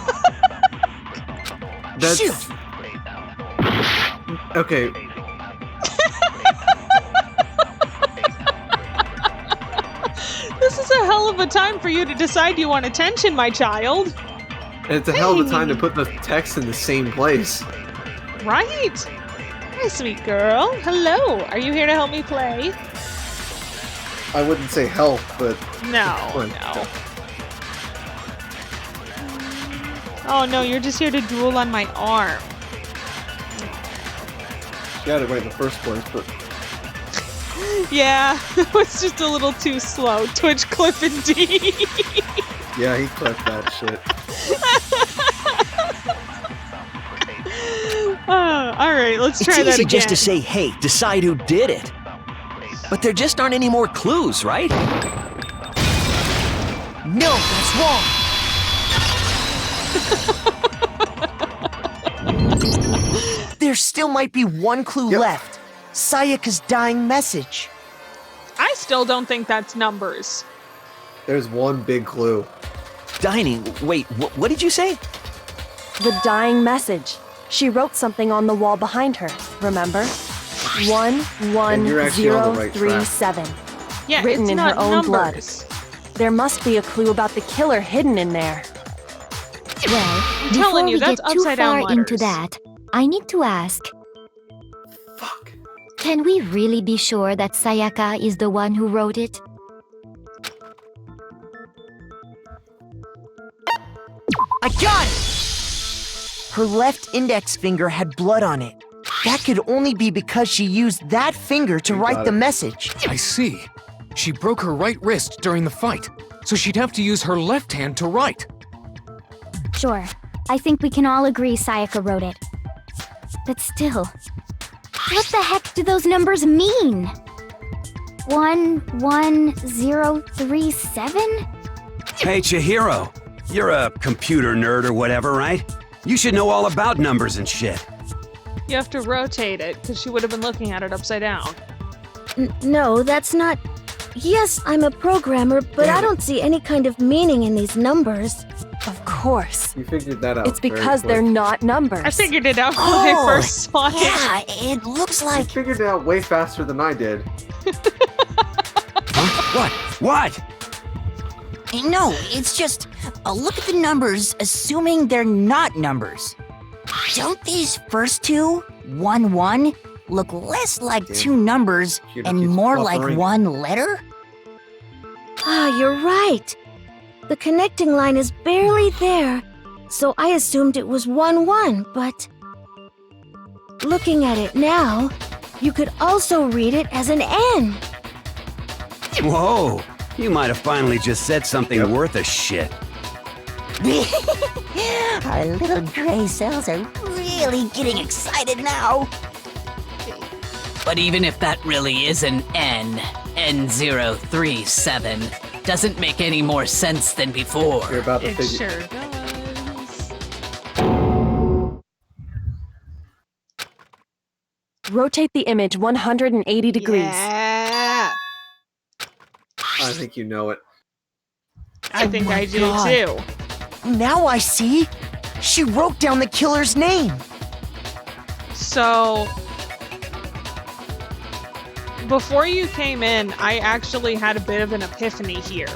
That's... Okay. This is a hell of a time for you to decide you want attention, my child. And it's a hell of a time to put the text in the same place. Right? Hi, sweet girl. Hello. Are you here to help me play? I wouldn't say help, but... No, no. Oh no, you're just here to drool on my arm. Got it right in the first place, but... Yeah, it was just a little too slow. Twitch clip indeed. Yeah, he clipped that shit. Alright, let's try that It's easy again. just to say, hey, decide who did it. But there just aren't any more clues, right? No, that's wrong. There still might be one clue left. Sayaka's dying message. I still don't think that's numbers. There's one big clue. Dining? Wait, what did you say? The dying message. She wrote something on the wall behind her, remember? And you're actually on the right track. 11037. Yeah, written it's in not her own numbers. blood. There must be a clue about the killer hidden in there. Well, I'm before telling you, we that's get too upside down far into letters. that, I need to ask. Can we really be sure that Sayaka is the one who wrote it? I got it! Her left index finger had blood on it. That could only be because she used that finger to write the message. I see. She broke her right wrist during the fight, so she'd have to use her left hand to write. Sure. I think we can all agree Sayaka wrote it. But still, what the heck do those numbers mean? 11037? Hey, Chihiro. You're a computer nerd or whatever, right? You should know all about numbers and shit. You have to rotate it, because she would have been looking at it upside down. No, that's not... Yes, I'm a programmer, but I don't see any kind of meaning in these numbers. Of course. You figured that out. It's because they're not numbers. I figured it out when I first saw it. Yeah, it looks like... You figured it out way faster than I did. Huh? What? No, it's just... look at the numbers, assuming they're not numbers. Don't these first two, 1-1, look less like two numbers and more like one letter? Ah, you're right. The connecting line is barely there, so I assumed it was 1-1, but... Looking at it now, you could also read it as an N. Whoa, you might have finally just said something worth a shit. Our little gray cells are really getting excited now. But even if that really is an N037, doesn't make any more sense than before. You're about to It figure... sure does. Rotate the image 180 degrees. Yeah. I think you know it. I think I do God. too. Now I see. She wrote down the killer's name. So, before you came in, I actually had a bit of an epiphany here.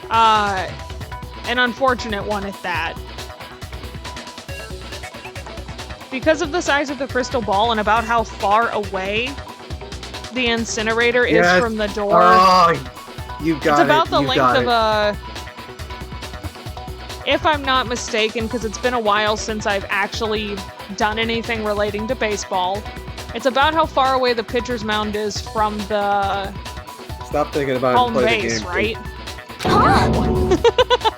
An unfortunate one at that. Because of the size of the crystal ball and about how far away the incinerator is from the door. Oh, you got it. It's about the you length got of it. a... If I'm not mistaken, because it's been a while since I've actually done anything relating to baseball, it's about how far away the pitcher's mound is from the Stop thinking about home it and play base, the game. right? Huh?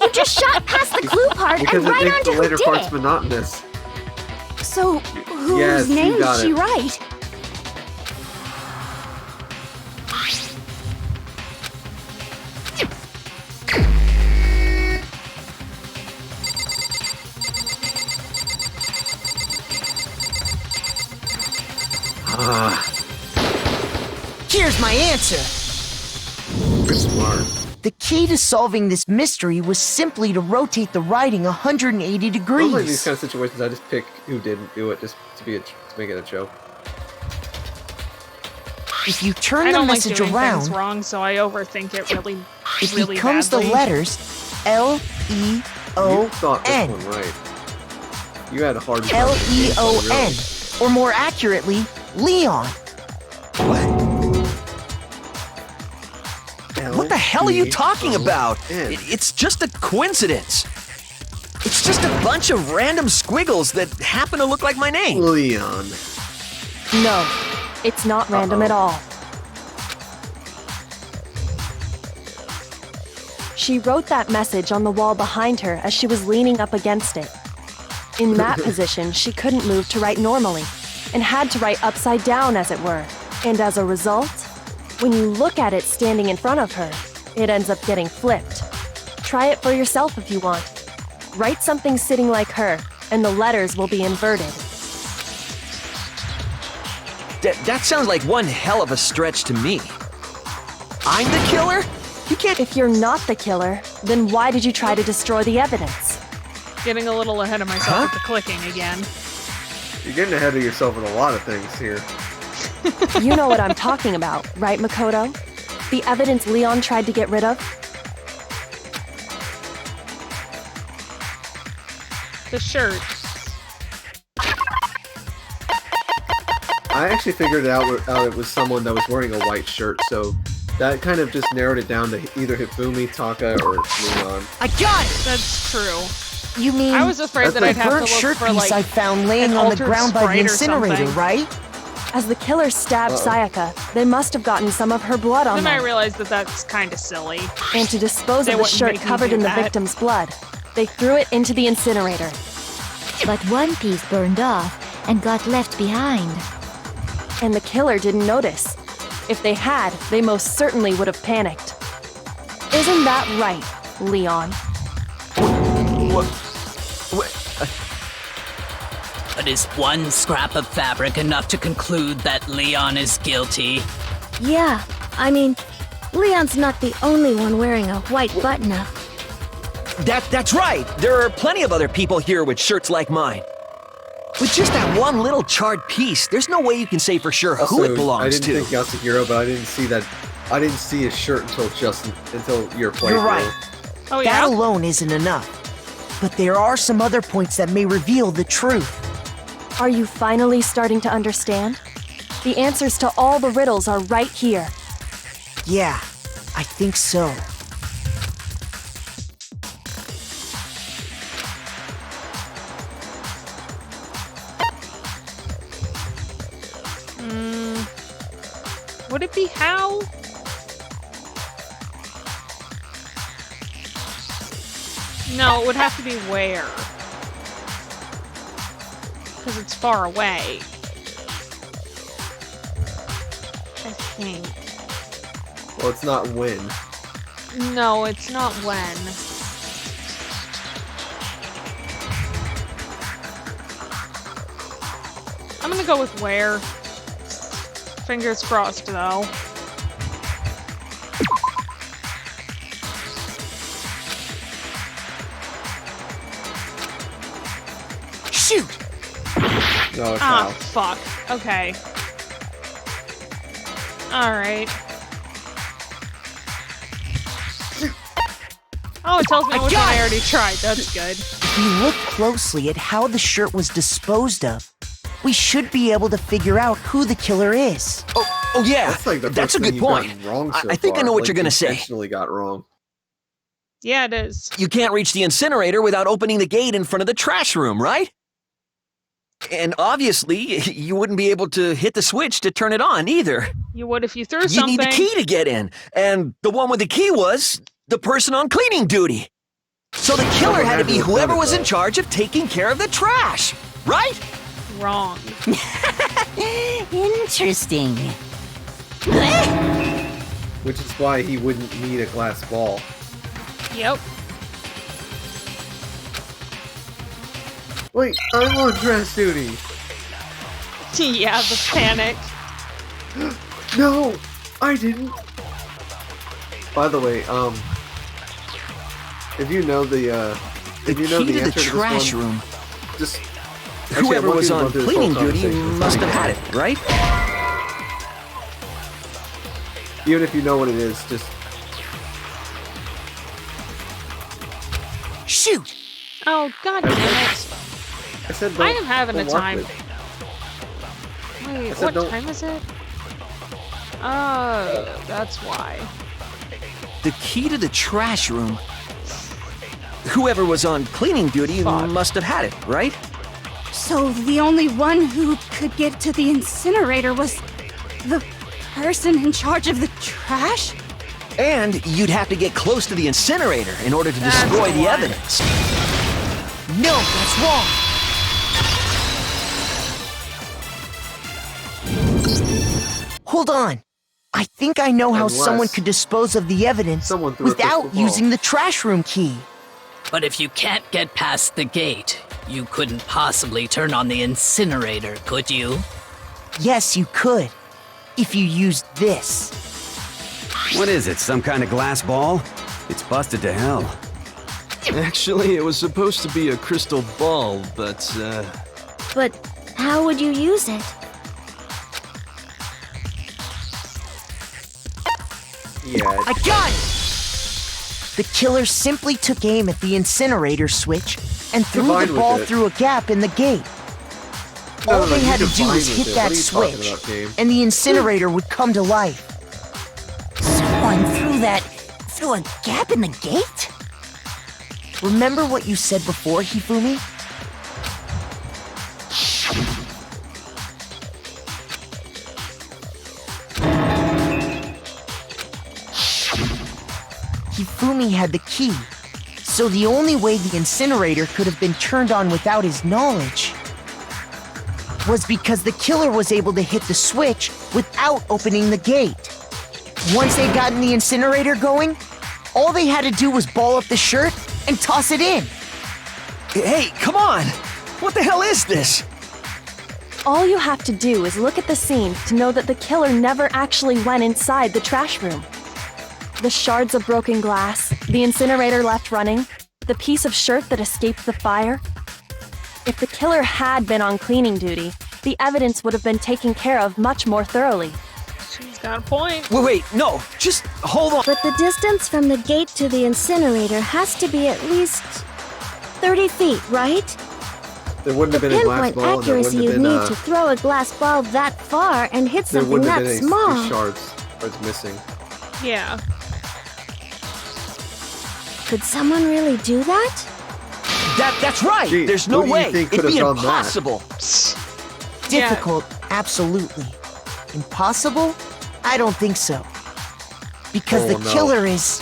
You just shot past the clue part Because and right it makes onto the who later did parts it. monotonous. So, whose Yes, you name got did she it. write? Here's my answer. You're smart. The key to solving this mystery was simply to rotate the writing 180 degrees. Normally in these kind of situations, I just pick who didn't do it just to make it a joke. If you turn I the don't like message doing around, things wrong, so I overthink it really, it really becomes badly. the letters You thought this L-E-O-N. one right. You had a hard time. L-E-O-N. Or more accurately, Leon. What the hell are you talking about? It's just a coincidence. It's just a bunch of random squiggles that happen to look like my name. Leon. No, it's not random at all. She wrote that message on the wall behind her as she was leaning up against it. In that position, she couldn't move to write normally, and had to write upside down, as it were. And as a result, when you look at it standing in front of her, it ends up getting flipped. Try it for yourself if you want. Write something sitting like her, and the letters will be inverted. That sounds like one hell of a stretch to me. I'm the killer? You can't. If you're not the killer, then why did you try to destroy the evidence? Getting a little ahead of myself with the clicking again. You're getting ahead of yourself with a lot of things here. You know what I'm talking about, right, Makoto? The evidence Leon tried to get rid of? The shirt. I actually figured out it was someone that was wearing a white shirt, so that kind of just narrowed it down to either Hifumi, Taka, or Leon. I got it! That's true. You mean I was afraid that I'd have to burnt look shirt for, piece like, I found laying an on the altered ground by the sprite or incinerator, something. right? As the killer stabbed Sayaka, they must have gotten some of her blood on Then I them. realized that that's kind of silly. And to dispose They of the wouldn't shirt make me covered do in the that. victim's blood, they threw it into the incinerator. But one piece burned off and got left behind. And the killer didn't notice. If they had, they most certainly would have panicked. Isn't that right, Leon? But is one scrap of fabric enough to conclude that Leon is guilty? Yeah, I mean, Leon's not the only one wearing a white button-up. That's right. There are plenty of other people here with shirts like mine. With just that one little charred piece, there's no way you can say for sure who Also, it belongs I didn't to. think Yasuhiro, but I didn't see his shirt until your playthrough. You're right. Oh, That yeah? alone isn't enough. But there are some other points that may reveal the truth. Are you finally starting to understand? The answers to all the riddles are right here. Yeah, I think so. Would it be how? No, it would have to be where. Because it's far away. I think. Well, it's not when. No, it's not when. I'm gonna go with where. Fingers crossed, though. Shoot! No, it's Ah, how. fuck. Okay. Alright. Oh, it tells me which one I already tried. That's good. If we look closely at how the shirt was disposed of, we should be able to figure out who the killer is. Oh yeah, That's like the that's a first thing good you've point. gotten wrong so I think I far. know what Like, you're gonna say. Intentionally got wrong. Yeah, it is. You can't reach the incinerator without opening the gate in front of the trash room, right? And obviously, you wouldn't be able to hit the switch to turn it on either. You would if you threw You something. need the key to get in, and the one with the key was the person on cleaning duty. So the killer Someone had to had be to have whoever done it, was in though. charge of taking care of the trash, right? Wrong. Interesting. Which is why he wouldn't need a glass ball. Yep. Wait, I'm on dress duty. Yeah, the panic. No, I didn't. By the way, if you know the The if you know key the to the answer to trash this one, room. just actually, Whoever I want was you to on run through this cleaning whole duty conversation. It's must not have had even it, right? fun. Even if you know what it is, just Shoot! Oh, god damn it. I said I am having a don't walk time. with. Wait, said what don't- time is it? Oh, that's why. The key to the trash room. Whoever was on cleaning duty must have had it, right? So the only one who could get to the incinerator was the person in charge of the trash? And you'd have to get close to the incinerator in order to destroy the evidence. No, that's wrong. Hold on. I think I know how Unless someone could dispose of the evidence someone threw a without crystal ball. using the trash room key. But if you can't get past the gate, you couldn't possibly turn on the incinerator, could you? Yes, you could. If you used this. What is it, some kind of glass ball? It's busted to hell. Actually, it was supposed to be a crystal ball, but, But how would you use it? Yeah. I got it! The killer simply took aim at the incinerator switch and threw Fine the with ball it. through a gap in the gate. All they you had to could do bind was with hit it. that What are you talking switch, about, game? and the incinerator would come to life. Someone threw a gap in the gate? Remember what you said before, Hifumi? Hifumi had the key, so the only way the incinerator could have been turned on without his knowledge was because the killer was able to hit the switch without opening the gate. Once they'd gotten the incinerator going, all they had to do was ball up the shirt and toss it in. Hey, come on! What the hell is this? All you have to do is look at the scene to know that the killer never actually went inside the trash room. The shards of broken glass, the incinerator left running, the piece of shirt that escaped the fire. If the killer had been on cleaning duty, the evidence would have been taken care of much more thoroughly. She's got a point. Wait, no, just hold on. But the distance from the gate to the incinerator has to be at least 30 feet, right? There wouldn't have been a glass Pinpoint ball, and there accuracy wouldn't you'd have been need to throw a glass ball that far and hit there something wouldn't have that been small. any shards missing. Yeah. Could someone really do that? That's right. Gee, There's no who do you way. think could It'd be have done that? impossible. Difficult, absolutely. Impossible? I don't think so. Because the killer is...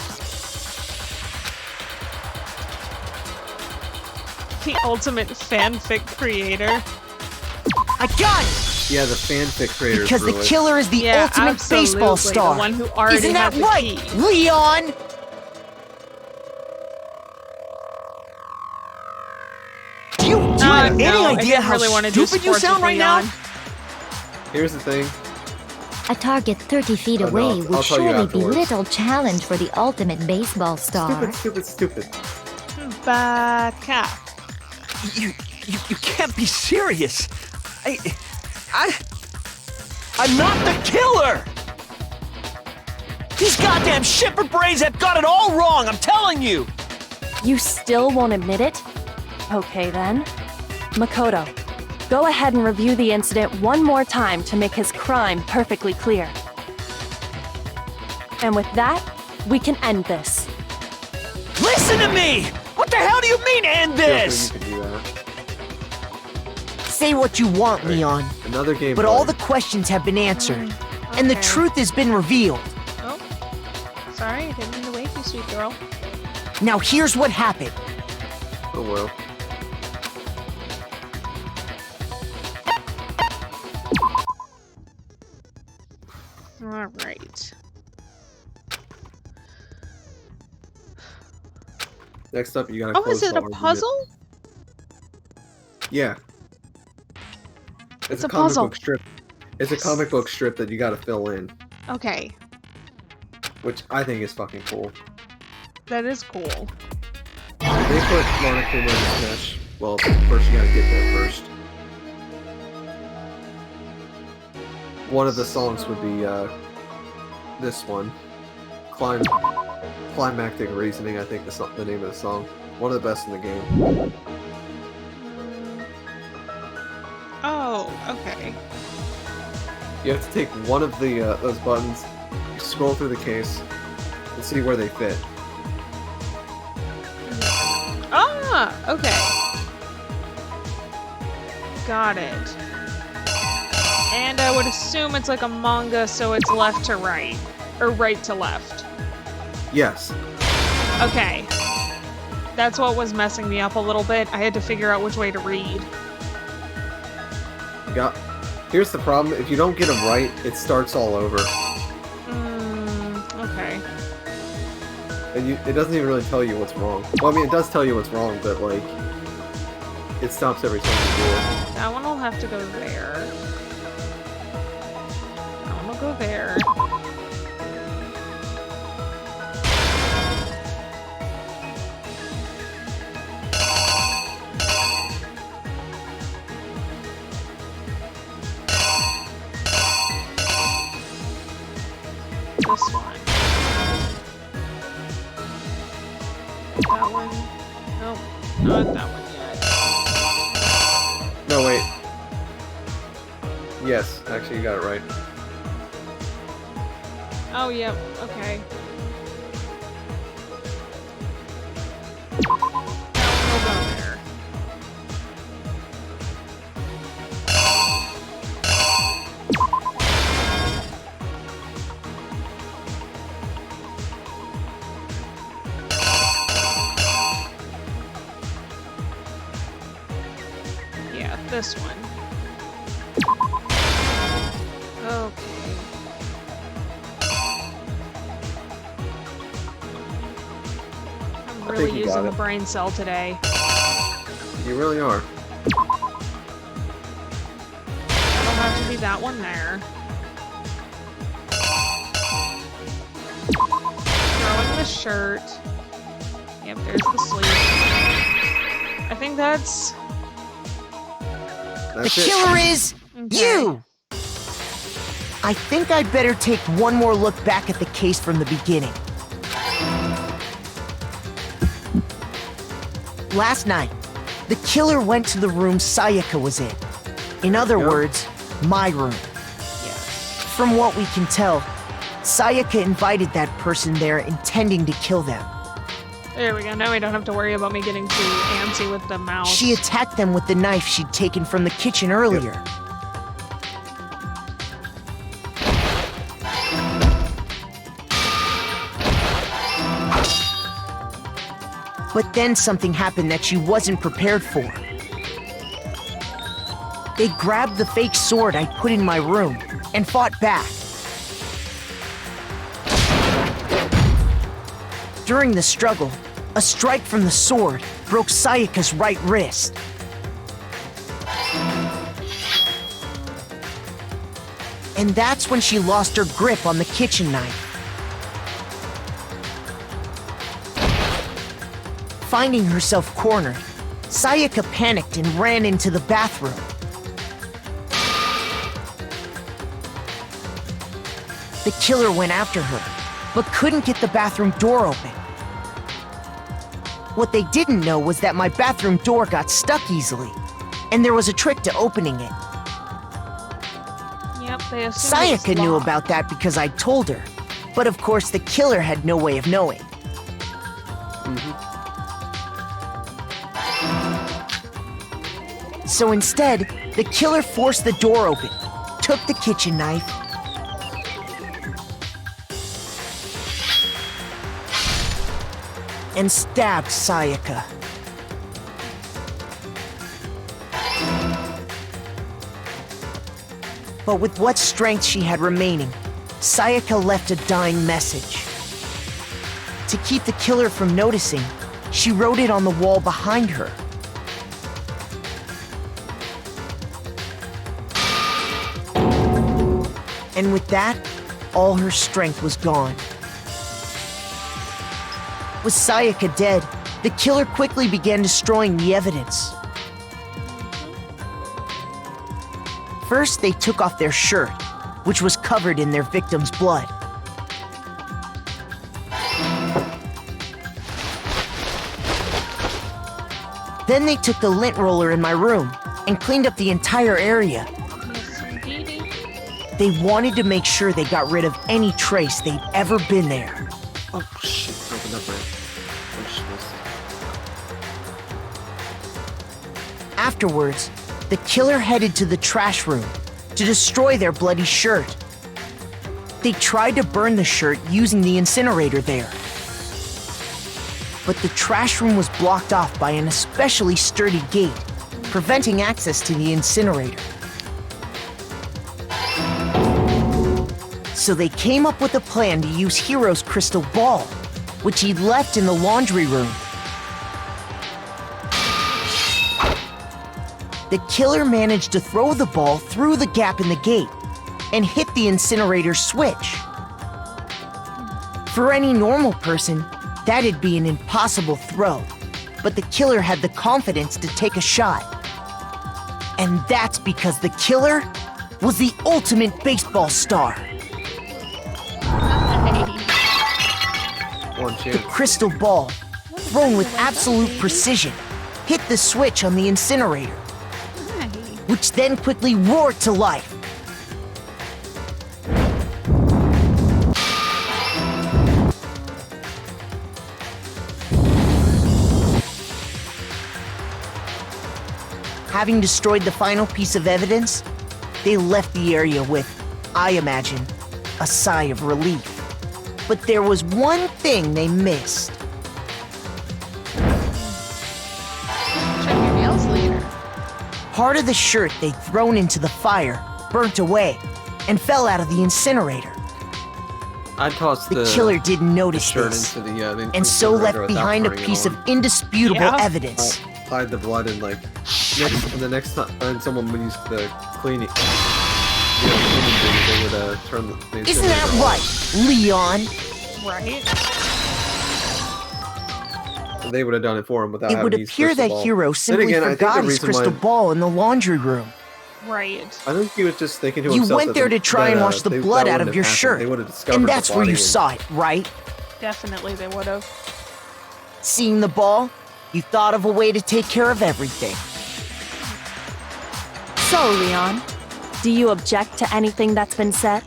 The ultimate fanfic creator. I got it! Yeah, the fanfic creators. Because the really. killer is the ultimate baseball star. The one who already Isn't that had the right, key. Leon? Do you have any idea how stupid you sound right now? Here's the thing. A target 30 feet away I'll would tell you surely be afterwards. little challenge for the ultimate baseball star. Stupid. Baka. You can't be serious. I'm not the killer! These goddamn shipper brains have got it all wrong, I'm telling you! You still won't admit it? Okay then. Makoto, go ahead and review the incident one more time to make his crime perfectly clear. And with that, we can end this. Listen to me! What the hell do you mean end this? You can do that. Say what you want, Leon. Another game. But all the questions have been answered, and the okay. truth has been revealed. Oh, sorry, I didn't mean to wake you, sweet girl. Now here's what happened. Oh well. All right. Next up, you gotta. Oh, close is it the a argument. puzzle? Yeah. It's a a comic puzzle. book strip. It's a comic book strip that you gotta fill in, Okay, which I think is fucking cool. that is cool. They put Monokuma in Smash. Well, first you gotta get there first. One of the songs would be this one, Climactic Reasoning. I think that's the name of the song. One of the best in the game. Oh, okay. You have to take one of the those buttons, you scroll through the case, and see where they fit. Ah, okay. Got it. And I would assume it's like a manga, so it's left to right. Or right to left. Yes. Okay. That's what was messing me up a little bit. I had to figure out which way to read. Here's the problem, if you don't get them right, it starts all over. Okay. And it doesn't even really tell you what's wrong. Well, I mean, it does tell you what's wrong, but, like, it stops every time you do it. That one will have to go there. That one will go there. This one. That one. Nope, not that one yet. No, wait. Yes, actually, you got it right. Oh, yep. Okay. We'll go there. Yeah, this one. Okay. I'm really using the brain cell today. You really are. That'll have to be that one there. Throwing the shirt. Yep, there's the sleeve. I think that's... The killer is you! I think I'd better take one more look back at the case from the beginning. Last night, the killer went to the room Sayaka was in. In other words, my room. From what we can tell, Sayaka invited that person there intending to kill them. There we go. Now we don't have to worry about me getting too antsy with the mouse. She attacked them with the knife she'd taken from the kitchen earlier. But then something happened that she wasn't prepared for. They grabbed the fake sword I put in my room and fought back. During the struggle, a strike from the sword broke Sayaka's right wrist. And that's when she lost her grip on the kitchen knife. Finding herself cornered, Sayaka panicked and ran into the bathroom. The killer went after her, but couldn't get the bathroom door open. What they didn't know was that my bathroom door got stuck easily, and there was a trick to opening it. Yep, they assumed Sayaka knew about that because I told her, but of course the killer had no way of knowing. So instead, the killer forced the door open, took the kitchen knife, and stabbed Sayaka. But with what strength she had remaining, Sayaka left a dying message. To keep the killer from noticing, she wrote it on the wall behind her. And with that, all her strength was gone. With Sayaka dead, the killer quickly began destroying the evidence. First, they took off their shirt, which was covered in their victim's blood. Then they took the lint roller in my room and cleaned up the entire area. They wanted to make sure they got rid of any trace they'd ever been there. Oh shit, opened up my wish list. Afterwards, the killer headed to the trash room to destroy their bloody shirt. They tried to burn the shirt using the incinerator there. But the trash room was blocked off by an especially sturdy gate, preventing access to the incinerator. So they came up with a plan to use Hiro's crystal ball, which he'd left in the laundry room. The killer managed to throw the ball through the gap in the gate and hit the incinerator switch. For any normal person, that'd be an impossible throw, but the killer had the confidence to take a shot. And that's because the killer was the ultimate baseball star. The crystal ball, thrown with absolute precision, hit the switch on the incinerator, which then quickly roared to life, Having destroyed the final piece of evidence, they left the area with, I imagine, a sigh of relief. But there was one thing they missed. Check your nails later. Part of the shirt they'd thrown into the fire burnt away and fell out of the incinerator. I tossed the killer didn't notice shirt this, into the and so left incinerator without behind a turning it piece on. of indisputable evidence. Hide the blood and like the next time someone would use the cleaning, they would turn the Isn't incinerator that on. right, Leon? Right. They would have done it for him without It having would to use appear crystal that ball. Hero Then simply again, I think forgot the his reason crystal why- ball in the laundry room. Right. I think he was just thinking to You himself. went that there to try and wash the blood that out of wouldn't your have shirt. happened. They would have discovered And the that's where body you and- saw it, right? Definitely they would have. Seeing the ball, you thought of a way to take care of everything. So, Leon, do you object to anything that's been said?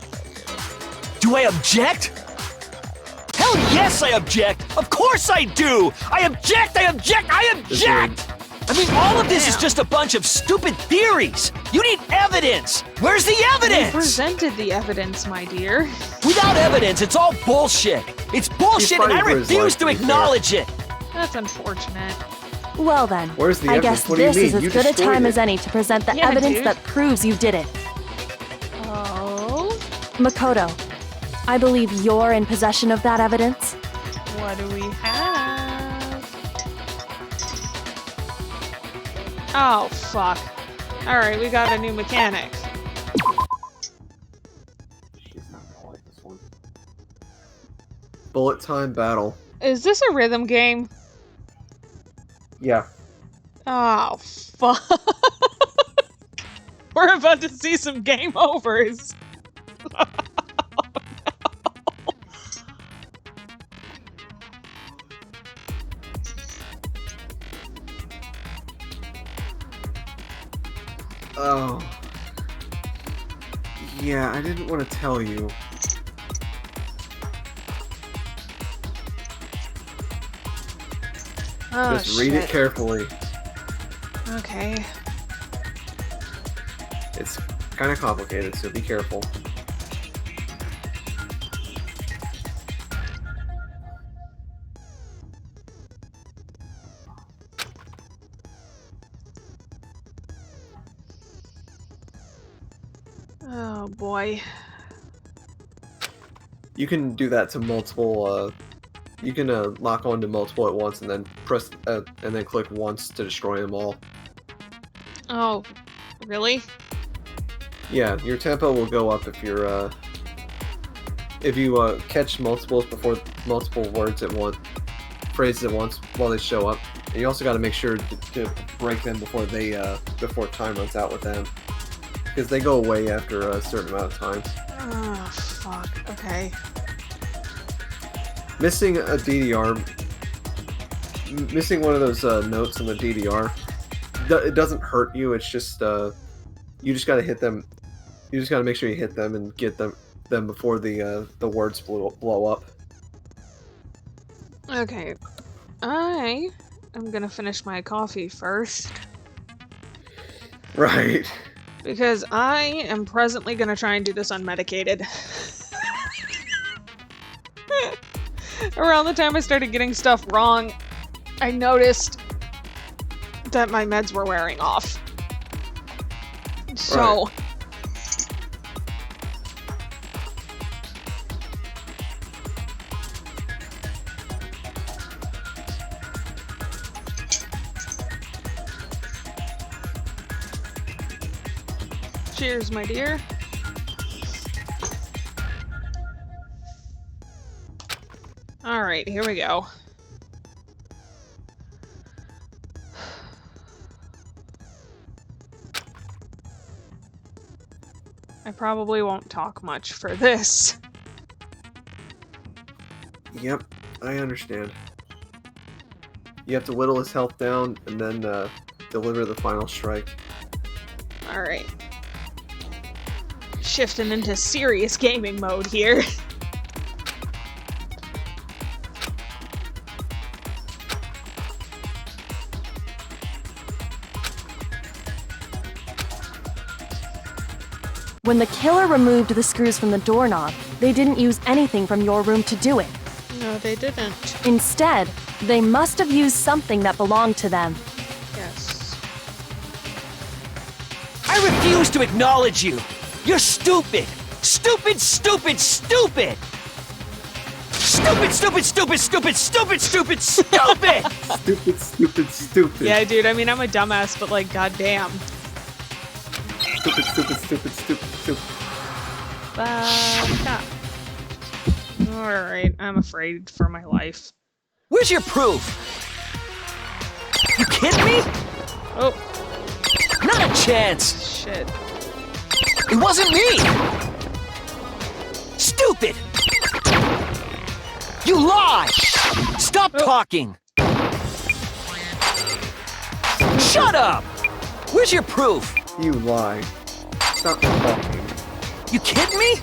Do I object? Hell yes, I object! Of course I do! I object! I object! I object! I mean, all of this is just a bunch of stupid theories! You need evidence! Where's the We evidence? presented the evidence, my dear. Without evidence, it's all bullshit! It's bullshit and I fighting for his refuse life, to to be fair. acknowledge it! That's unfortunate. Well then, Where's the I evidence? guess What do you this is mean? as You good a destroyed time it. as any to present the Yeah, evidence dude. that proves you did it. Oh? Makoto, I believe you're in possession of that evidence. What do we have? Oh, fuck. Alright, we got a new mechanic. Bullet time battle. Is this a rhythm game? Yeah. Oh, fuck. We're about to see some game overs. Oh. Yeah, I didn't want to tell you. Oh, Just read it carefully. Okay. It's kind of complicated, so be careful. Oh, boy. You can do that to multiple, you can lock on to multiple at once and then press, and then click once to destroy them all. Oh, really? Yeah, your tempo will go up if you're, if you, catch multiples before multiple words at once, phrases at once while they show up. And you also got to make sure to break them before they, before time runs out with them. Because they go away after a certain amount of time. Oh, fuck. Okay. Missing a DDR, missing one of those notes in the DDR, it doesn't hurt you. It's just you just gotta hit them. You just gotta make sure you hit them and get them before the words blow up. Okay. I am gonna finish my coffee first. Right. Because I am presently gonna try and do this unmedicated. Around the time I started getting stuff wrong, I noticed that my meds were wearing off. So... Right. Cheers, my dear. Alright, here we go. I probably won't talk much for this. Yep, I understand. You have to whittle his health down and then deliver the final strike. Alright. Shifting into serious gaming mode here. When the killer removed the screws from the doorknob, they didn't use anything from your room to do it. No, they didn't. Instead, they must have used something that belonged to them. Yes. I refuse to acknowledge you. You're stupid. Stupid, stupid, stupid. Stupid, stupid, stupid, stupid, stupid, stupid, stupid. Stupid, stupid, stupid. Yeah, dude, I mean, I'm a dumbass, but like, goddamn. Stupid, stupid, stupid, stupid, stupid. Alright, I'm afraid for my life. Where's your proof? You kidding me? Oh. Not a chance. Shit. It wasn't me. Stupid. You lie. Stop talking. Shut up. Where's your proof? You lie. Stop talking. You kidding me?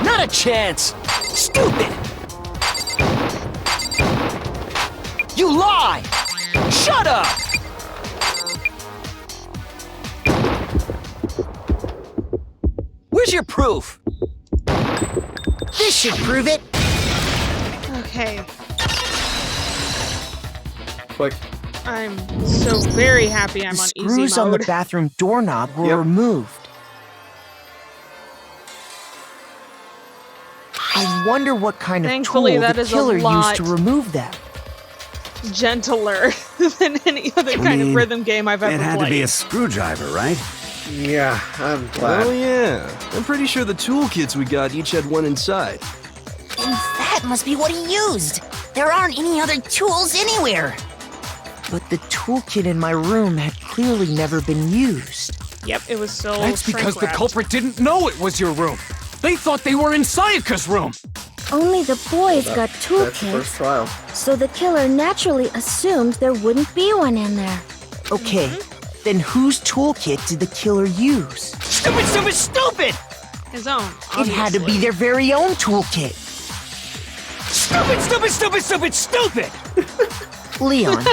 Not a chance. Stupid. You lie. Shut up. Where's your proof? This should prove it. Okay. Quick. I'm so very happy I'm on easy mode. Screws on the bathroom doorknob were removed. I wonder what kind of Thankfully, tool that the is a killer lot used to remove them. Gentler than any other kind of rhythm game I've ever It had played. to be a screwdriver, right? Yeah, I'm glad. Oh yeah. I'm pretty sure the toolkits we got each had one inside. And that must be what he used. There aren't any other tools anywhere. But the toolkit in my room had clearly never been used. Yep, it was still That's because the shrink-wrapped. culprit didn't know it was your room. They thought they were in Sayaka's room. Only the boys got That's the first toolkits, trial. so the killer naturally assumed there wouldn't be one in there. Okay, then whose toolkit did the killer use? Stupid, stupid, stupid! His own. It had to be their very own toolkit. Stupid, stupid, stupid, stupid, stupid! Leon,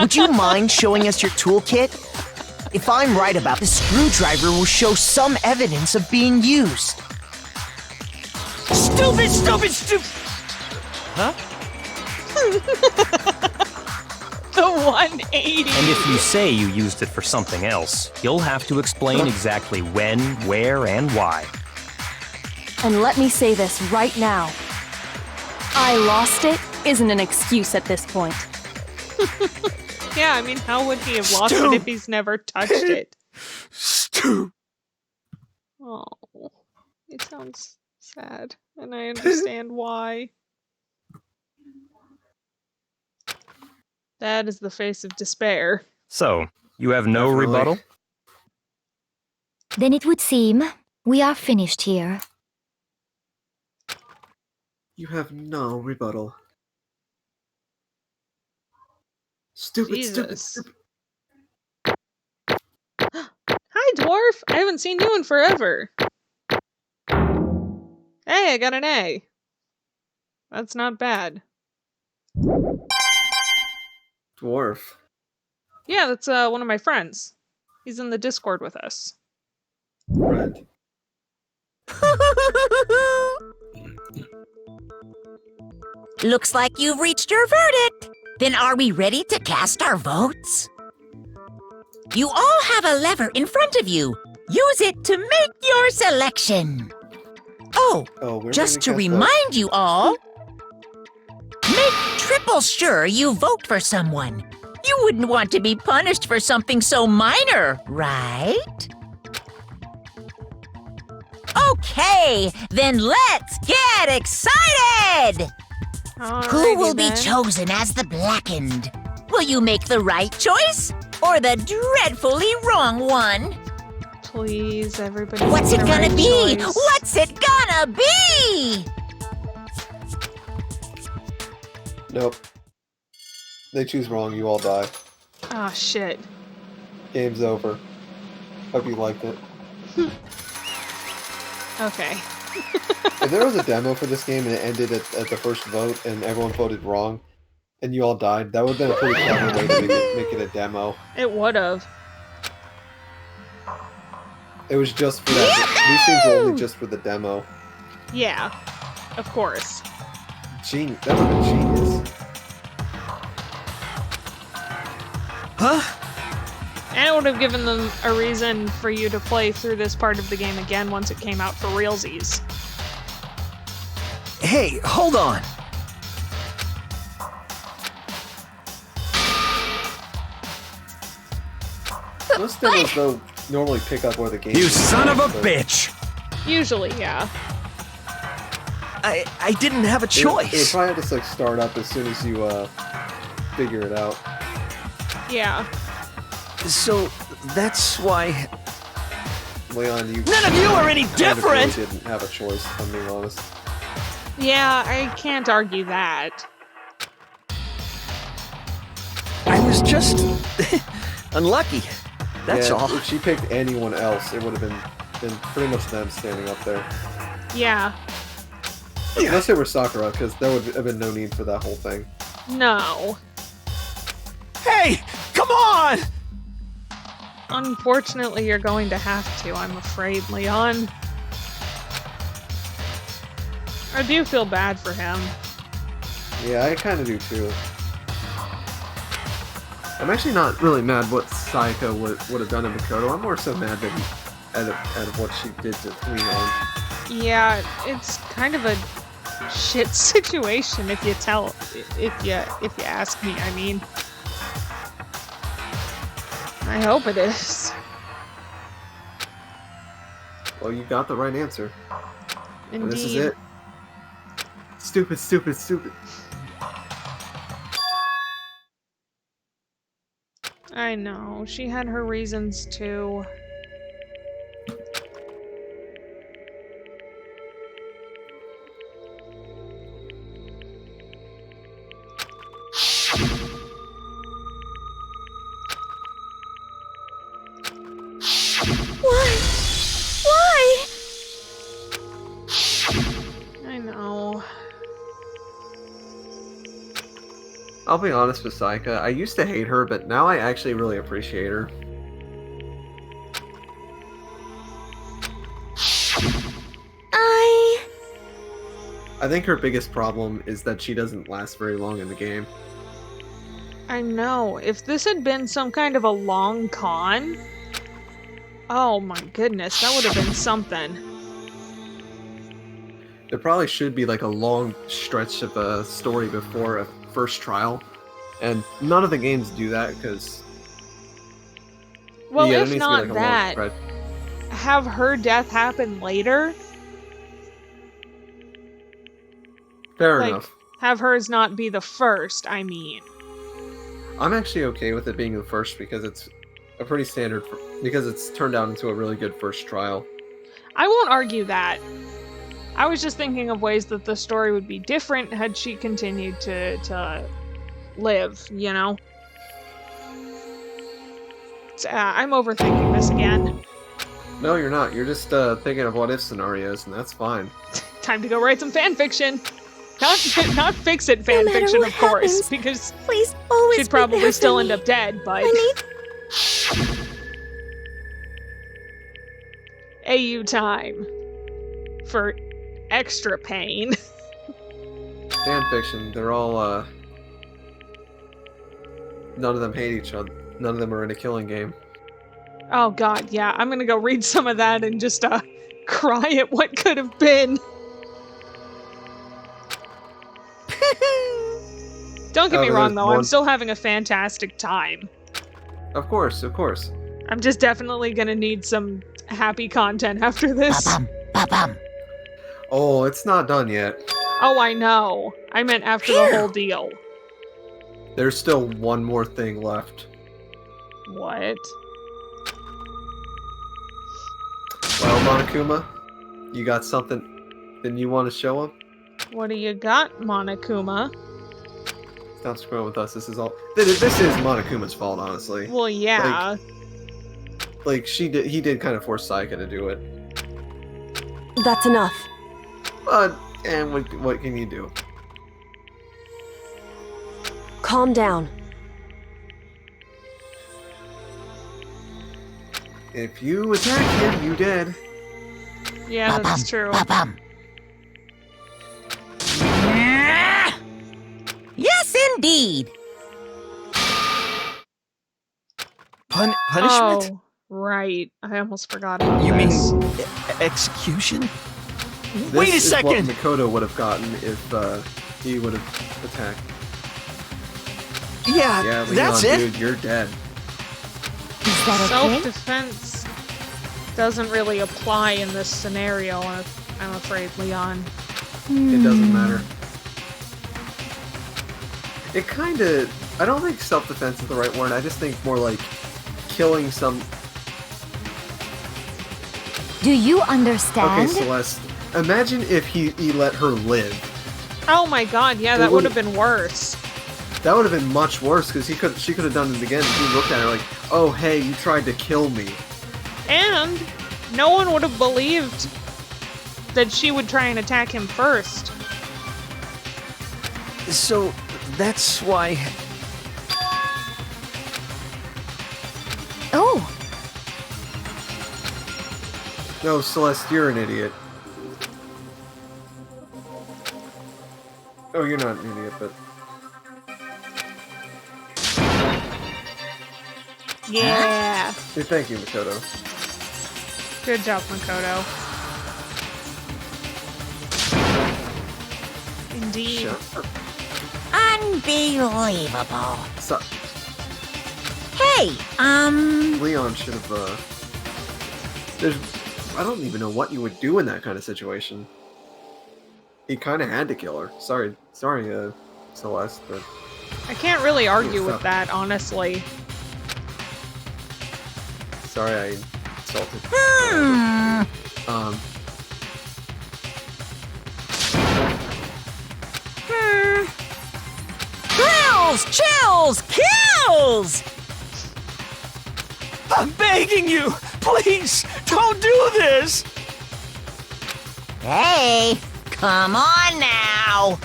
would you mind showing us your toolkit? If I'm right about this, screwdriver will show some evidence of being used. Stupid, stupid, stupid! Huh? The 180. And if you say you used it for something else, you'll have to explain exactly when, where, and why. And let me say this right now. I lost it isn't an excuse at this point. Yeah, I mean, how would he have lost it if he's never touched it? Oh, it sounds sad, and I understand why. That is the face of despair. So, you have no rebuttal? Then it would seem we are finished here. You have no rebuttal. Stupid, stupid, Jesus. stupid. Hi, dwarf! I haven't seen you in forever. Hey, I got an A. That's not bad. Dwarf. Yeah, that's one of my friends. He's in the Discord with us. Friend. Looks like you've reached your verdict. Then are we ready to cast our votes? You all have a lever in front of you. Use it to make your selection. Oh, just to remind you all, make triple sure you vote for someone. You wouldn't want to be punished for something so minor, right? Okay, then let's get excited! Who will be chosen as the blackened? Will you make the right choice or the dreadfully wrong one? Please, everybody. What's it gonna right be? choice. What's it gonna be? Nope. They choose wrong, you all die. Ah, shit. Game's over. Hope you liked it. Okay. If there was a demo for this game and it ended at the first vote and everyone voted wrong and you all died, that would have been a pretty clever way to make it a demo. It would have. It was just for that. These scenes were only just for the demo. Yeah, of course. That would have been genius. Huh? And it would have given them a reason for you to play through this part of the game again once it came out for realsies. Hey, hold on. Most demos, though, normally pick up where the game. You son of a bitch! Usually, yeah. I didn't have a choice. It probably just like start up as soon as you figure it out. Yeah. So that's why. Leon, you. None of you are any different. Really didn't have a choice. If I'm being honest. Yeah, I can't argue that. I was just unlucky. That's all. If she picked anyone else, it would have been pretty much them standing up there. Yeah. Unless it were Sakura, because there would have been no need for that whole thing. No. Hey, come on! Unfortunately, you're going to have to, I'm afraid, Leon. I do feel bad for him. Yeah, I kind of do too. I'm actually not really mad what Sayaka would have done to Makoto. I'm more so mad at what she did to Leon. Yeah, it's kind of a shit situation if you ask me. I mean, I hope it is. Well, you got the right answer. Indeed. And this is it. Stupid, stupid, stupid. I know, she had her reasons too. Why? I know. I'll be honest with Sayaka. I used to hate her, but now I actually really appreciate her. I think her biggest problem is that she doesn't last very long in the game. I know. If this had been some kind of a long con, oh my goodness, that would have been something. There probably should be like a long stretch of a story before a first trial, and none of the games do that because. Well, yeah, if not that, have her death happen later. Fair enough. Have hers not be the first, I mean. I'm actually okay with it being the first because it's a pretty standard, because it's turned out into a really good first trial. I won't argue that. I was just thinking of ways that the story would be different had she continued to live, you know? I'm overthinking this again. No, you're not. You're just thinking of what-if scenarios, and that's fine. Time to go write some fanfiction. Not fix-it fanfiction, of course, because please always she'd probably still end up dead, but... AU time. For extra pain. Fanfiction, they're all, none of them hate each other. None of them are in a killing game. Oh god, yeah. I'm gonna go read some of that and just, cry at what could have been. Don't get me wrong, though. I'm still having a fantastic time. Of course, of course. I'm just definitely gonna need some happy content after this. Oh, it's not done yet. Oh, I know. I meant after the whole deal. There's still one more thing left. What? Well, Monokuma, you got something that you want to show him? What do you got, Monokuma? Stop screwing with us. This is Monokuma's fault, honestly. Well, yeah. Like he did kind of force Sayaka to do it. That's enough. And what can you do? Calm down. If you attack him, you dead. Yeah, that's true. Yes, indeed. Punishment? Oh, right. I almost forgot about You this. mean execution? This Wait a is second! what Makoto would have gotten if he would have attacked. Yeah, Leon, that's it. dude, you're dead. Is that okay? Self-defense doesn't really apply in this scenario, I'm afraid, Leon. It doesn't matter. It kind of... I don't think self-defense is the right word. I just think more like killing some... Do you understand? Okay, Celeste. Imagine if he let her live. Oh my god, yeah, that would have been worse. That would have been much worse, because she could have done it again. He looked at her like, oh, hey, you tried to kill me. And no one would have believed that she would try and attack him first. So, that's why... Oh! No, Celeste, you're an idiot. Oh, you're not an idiot, but... Yeah. Hey, thank you, Makoto. Good job, Makoto. Indeed. Unbelievable. So, Hey, Leon should have, I don't even know what you would do in that kind of situation. He kind of had to kill her. Sorry, Celeste, but... I can't really argue with that, honestly. Sorry I insulted Thrills, chills, kills! I'm begging you! Please, don't do this! Hey, come on now!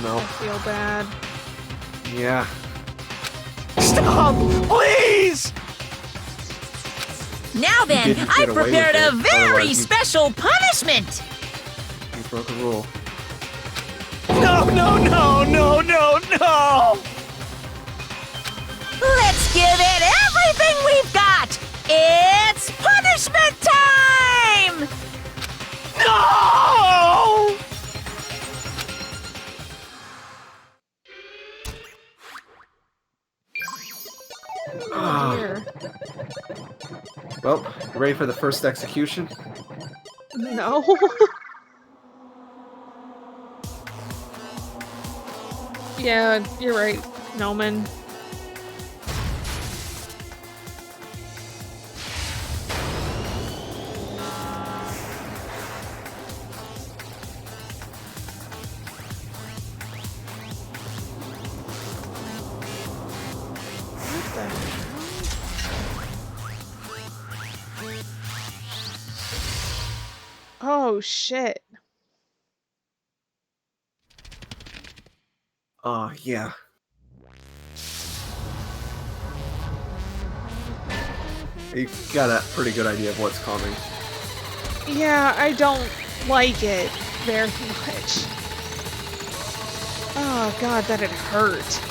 No. I feel bad. Yeah. Stop! Please! Now then, didn't I get away prepared with a it, very otherwise you- special punishment! You broke a rule. No, no, no, no, no, no! Let's give it everything we've got! It's punishment time! No! Oh dear. Well, you ready for the first execution? No. Yeah, you're right, Noman. What the hell? Oh shit. Yeah. You got a pretty good idea of what's coming. Yeah, I don't like it very much. Oh god, that had hurt.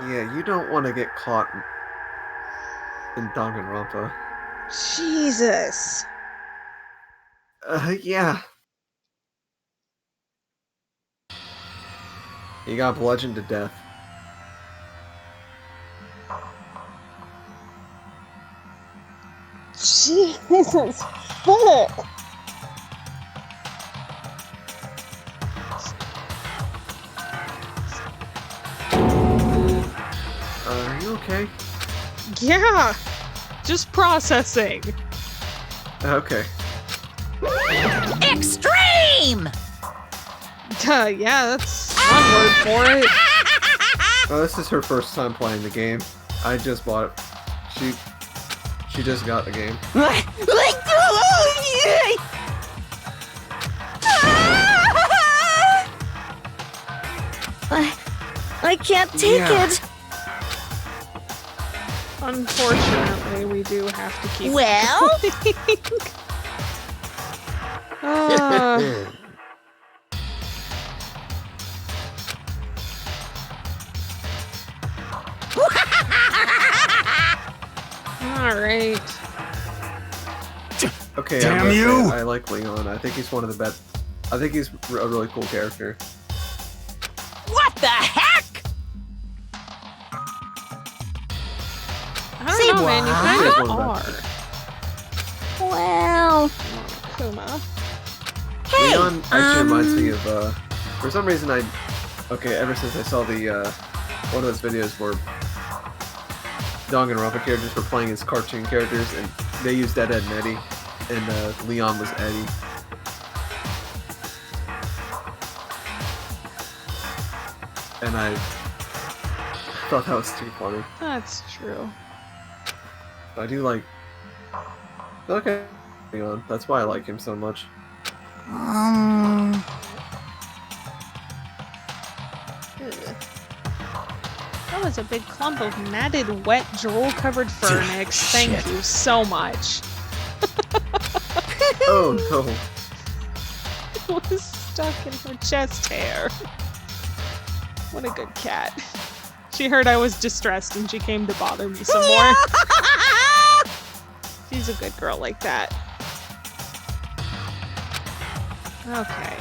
Yeah, you don't want to get caught in Danganronpa. Jesus. Yeah. You got bludgeoned to death. Jesus fuck. okay? Yeah! Just processing. Okay. Extreme! Yeah, that's one word for it. Oh, this is her first time playing the game. I just bought it. She just got the game. I can't take it. Unfortunately, we do have to keep Well? Alright. Okay, Damn you! I like Leon. I think he's one of the best. I think he's a really cool character. What the heck? I don't know, man. You kind What? of are. Well, Kuma. hey, Leon actually reminds me of, for some reason ever since I saw the, one of those videos where Danganronpa characters were playing as cartoon characters, and they used Ed, Edd and Eddie, and, Leon was Eddie. And I thought that was too funny. That's true. But I do like... Okay, Leon. That's why I like him so much. Ugh. That was a big clump of matted, wet, drool-covered fur, Nix. Thank you so much. Oh no. It was stuck in her chest hair. What a good cat. She heard I was distressed and she came to bother me some more. She's a good girl like that. Okay.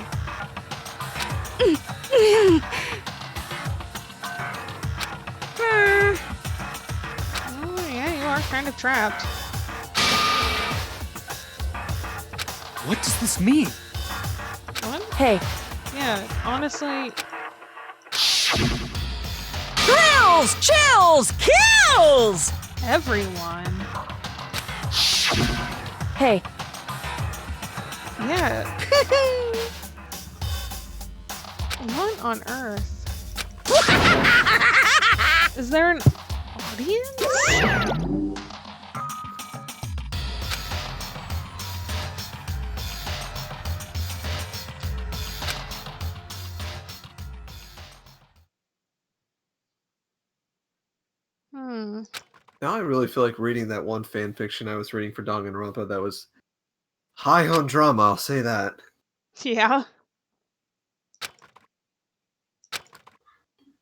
Oh yeah, you are kind of trapped. What does this mean? What? Hey, Yeah, honestly, Thrills, chills, kills! everyone. hey, Yeah. What on earth? Is there an audience? Now I really feel like reading that one fan fiction I was reading for Danganronpa that was high on drama, I'll say that. Yeah.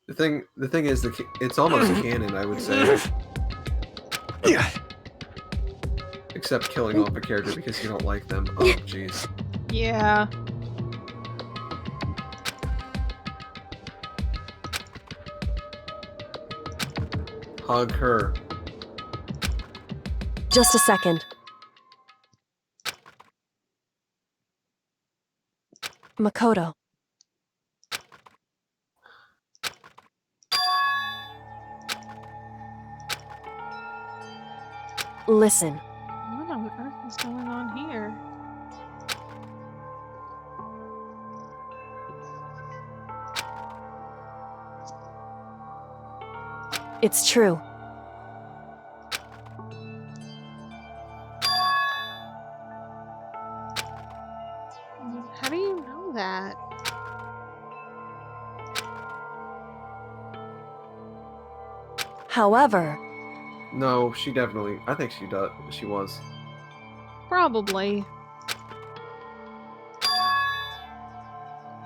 The thing is, it's almost canon, I would say. Except killing off a character because you don't like them. Oh, jeez. Yeah. Hug her. just a second. Makoto. Listen. What on earth is going on here? It's true. How do you know that? However... No, she definitely... I think she does. She was. Probably.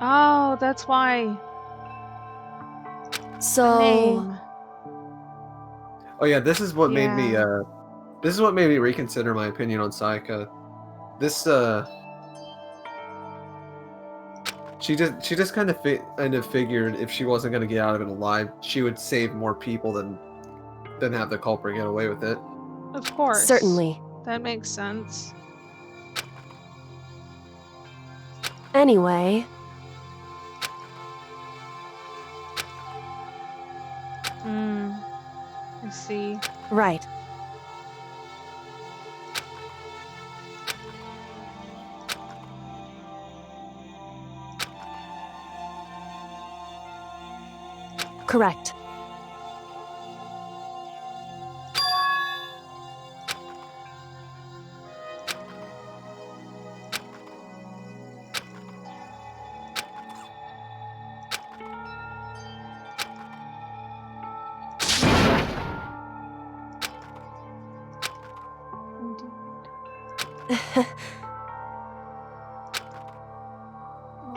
Oh, that's why. So... Name. Oh yeah, this is what made me, Yeah. this is what made me reconsider my opinion on Sayaka. This, she just kind of figured if she wasn't gonna get out of it alive, she would save more people than have the culprit get away with it. Of course. Certainly. That makes sense. Anyway... I I see. Right. Correct.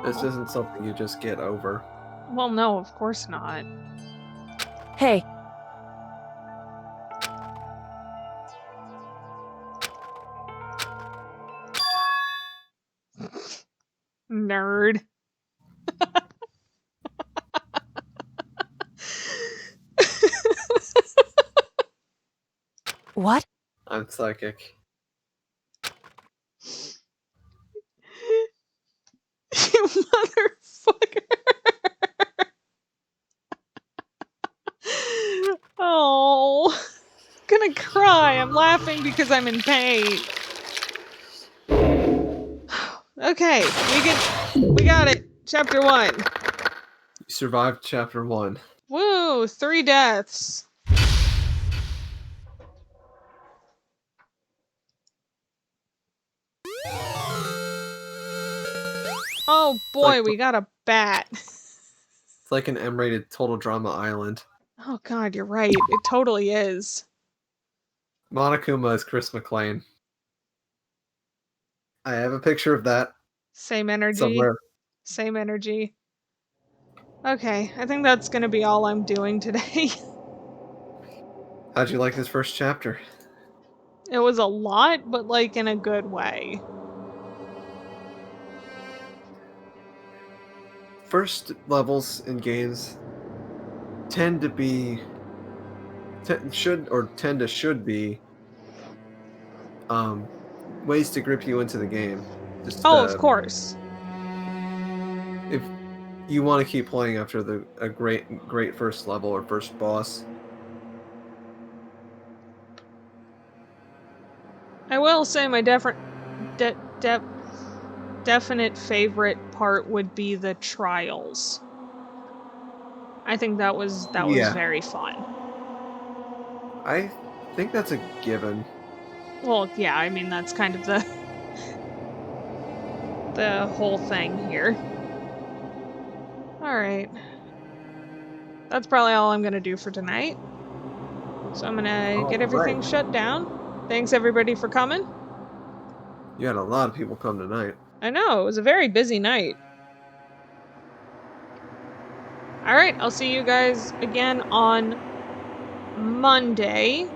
This isn't something you just get over. Well, no, of course not. Hey. Nerd. What? I'm psychic. You motherfucker. Oh. I'm gonna cry. I'm laughing because I'm in pain. Okay, we got it. Chapter 1. You survived chapter 1. Woo, 3 deaths. Oh boy, we got a bat. It's like an M-rated Total Drama Island. Oh god, you're right. It totally is. Monokuma is Chris McClane. I have a picture of that. Same energy. Somewhere. Same energy. Okay, I think that's gonna be all I'm doing today. How'd you like this first chapter? It was a lot, but like in a good way. First levels in games tend to be should be ways to grip you into the game. Just, of course. If you want to keep playing after a great first level or first boss. I will say my definite favorite part would be the trials. I think that was very fun. I think that's a given. Well, yeah, I mean that's kind of the whole thing here. Alright. That's probably all I'm gonna do for tonight. So I'm gonna get everything shut down. Thanks everybody for coming. You had a lot of people come tonight. I know, it was a very busy night. Alright, I'll see you guys again on Monday.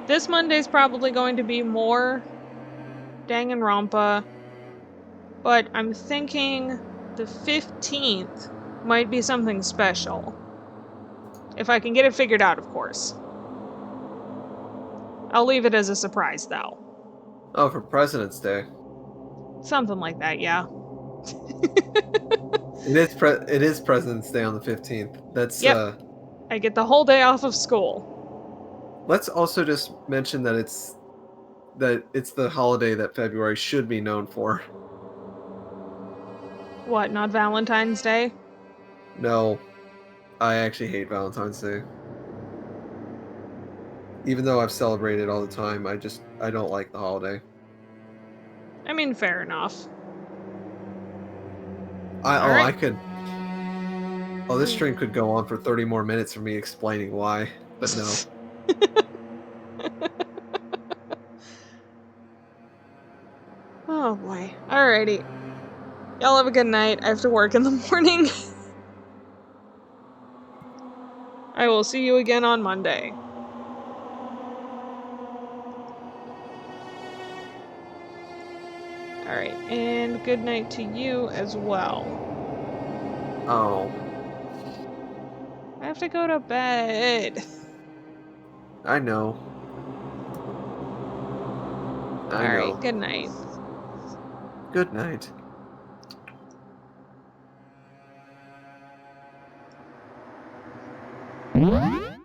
This Monday's probably going to be more Danganronpa, but I'm thinking the 15th might be something special. If I can get it figured out, of course. I'll leave it as a surprise, though. Oh, for President's Day. Something like that, yeah. It is President's Day on the 15th. That's yep. I get the whole day off of school. Let's also just mention that it's the holiday that February should be known for. What, not Valentine's Day? No. I actually hate Valentine's Day. Even though I've celebrated all the time, I don't like the holiday. I mean, fair enough. I could... Oh, this stream could go on for 30 more minutes for me explaining why, but no. Oh boy. Alrighty. Y'all have a good night. I have to work in the morning. I will see you again on Monday. Alright, and good night to you as well. Oh. I have to go to bed. I know. Alright, good night. Good night. What?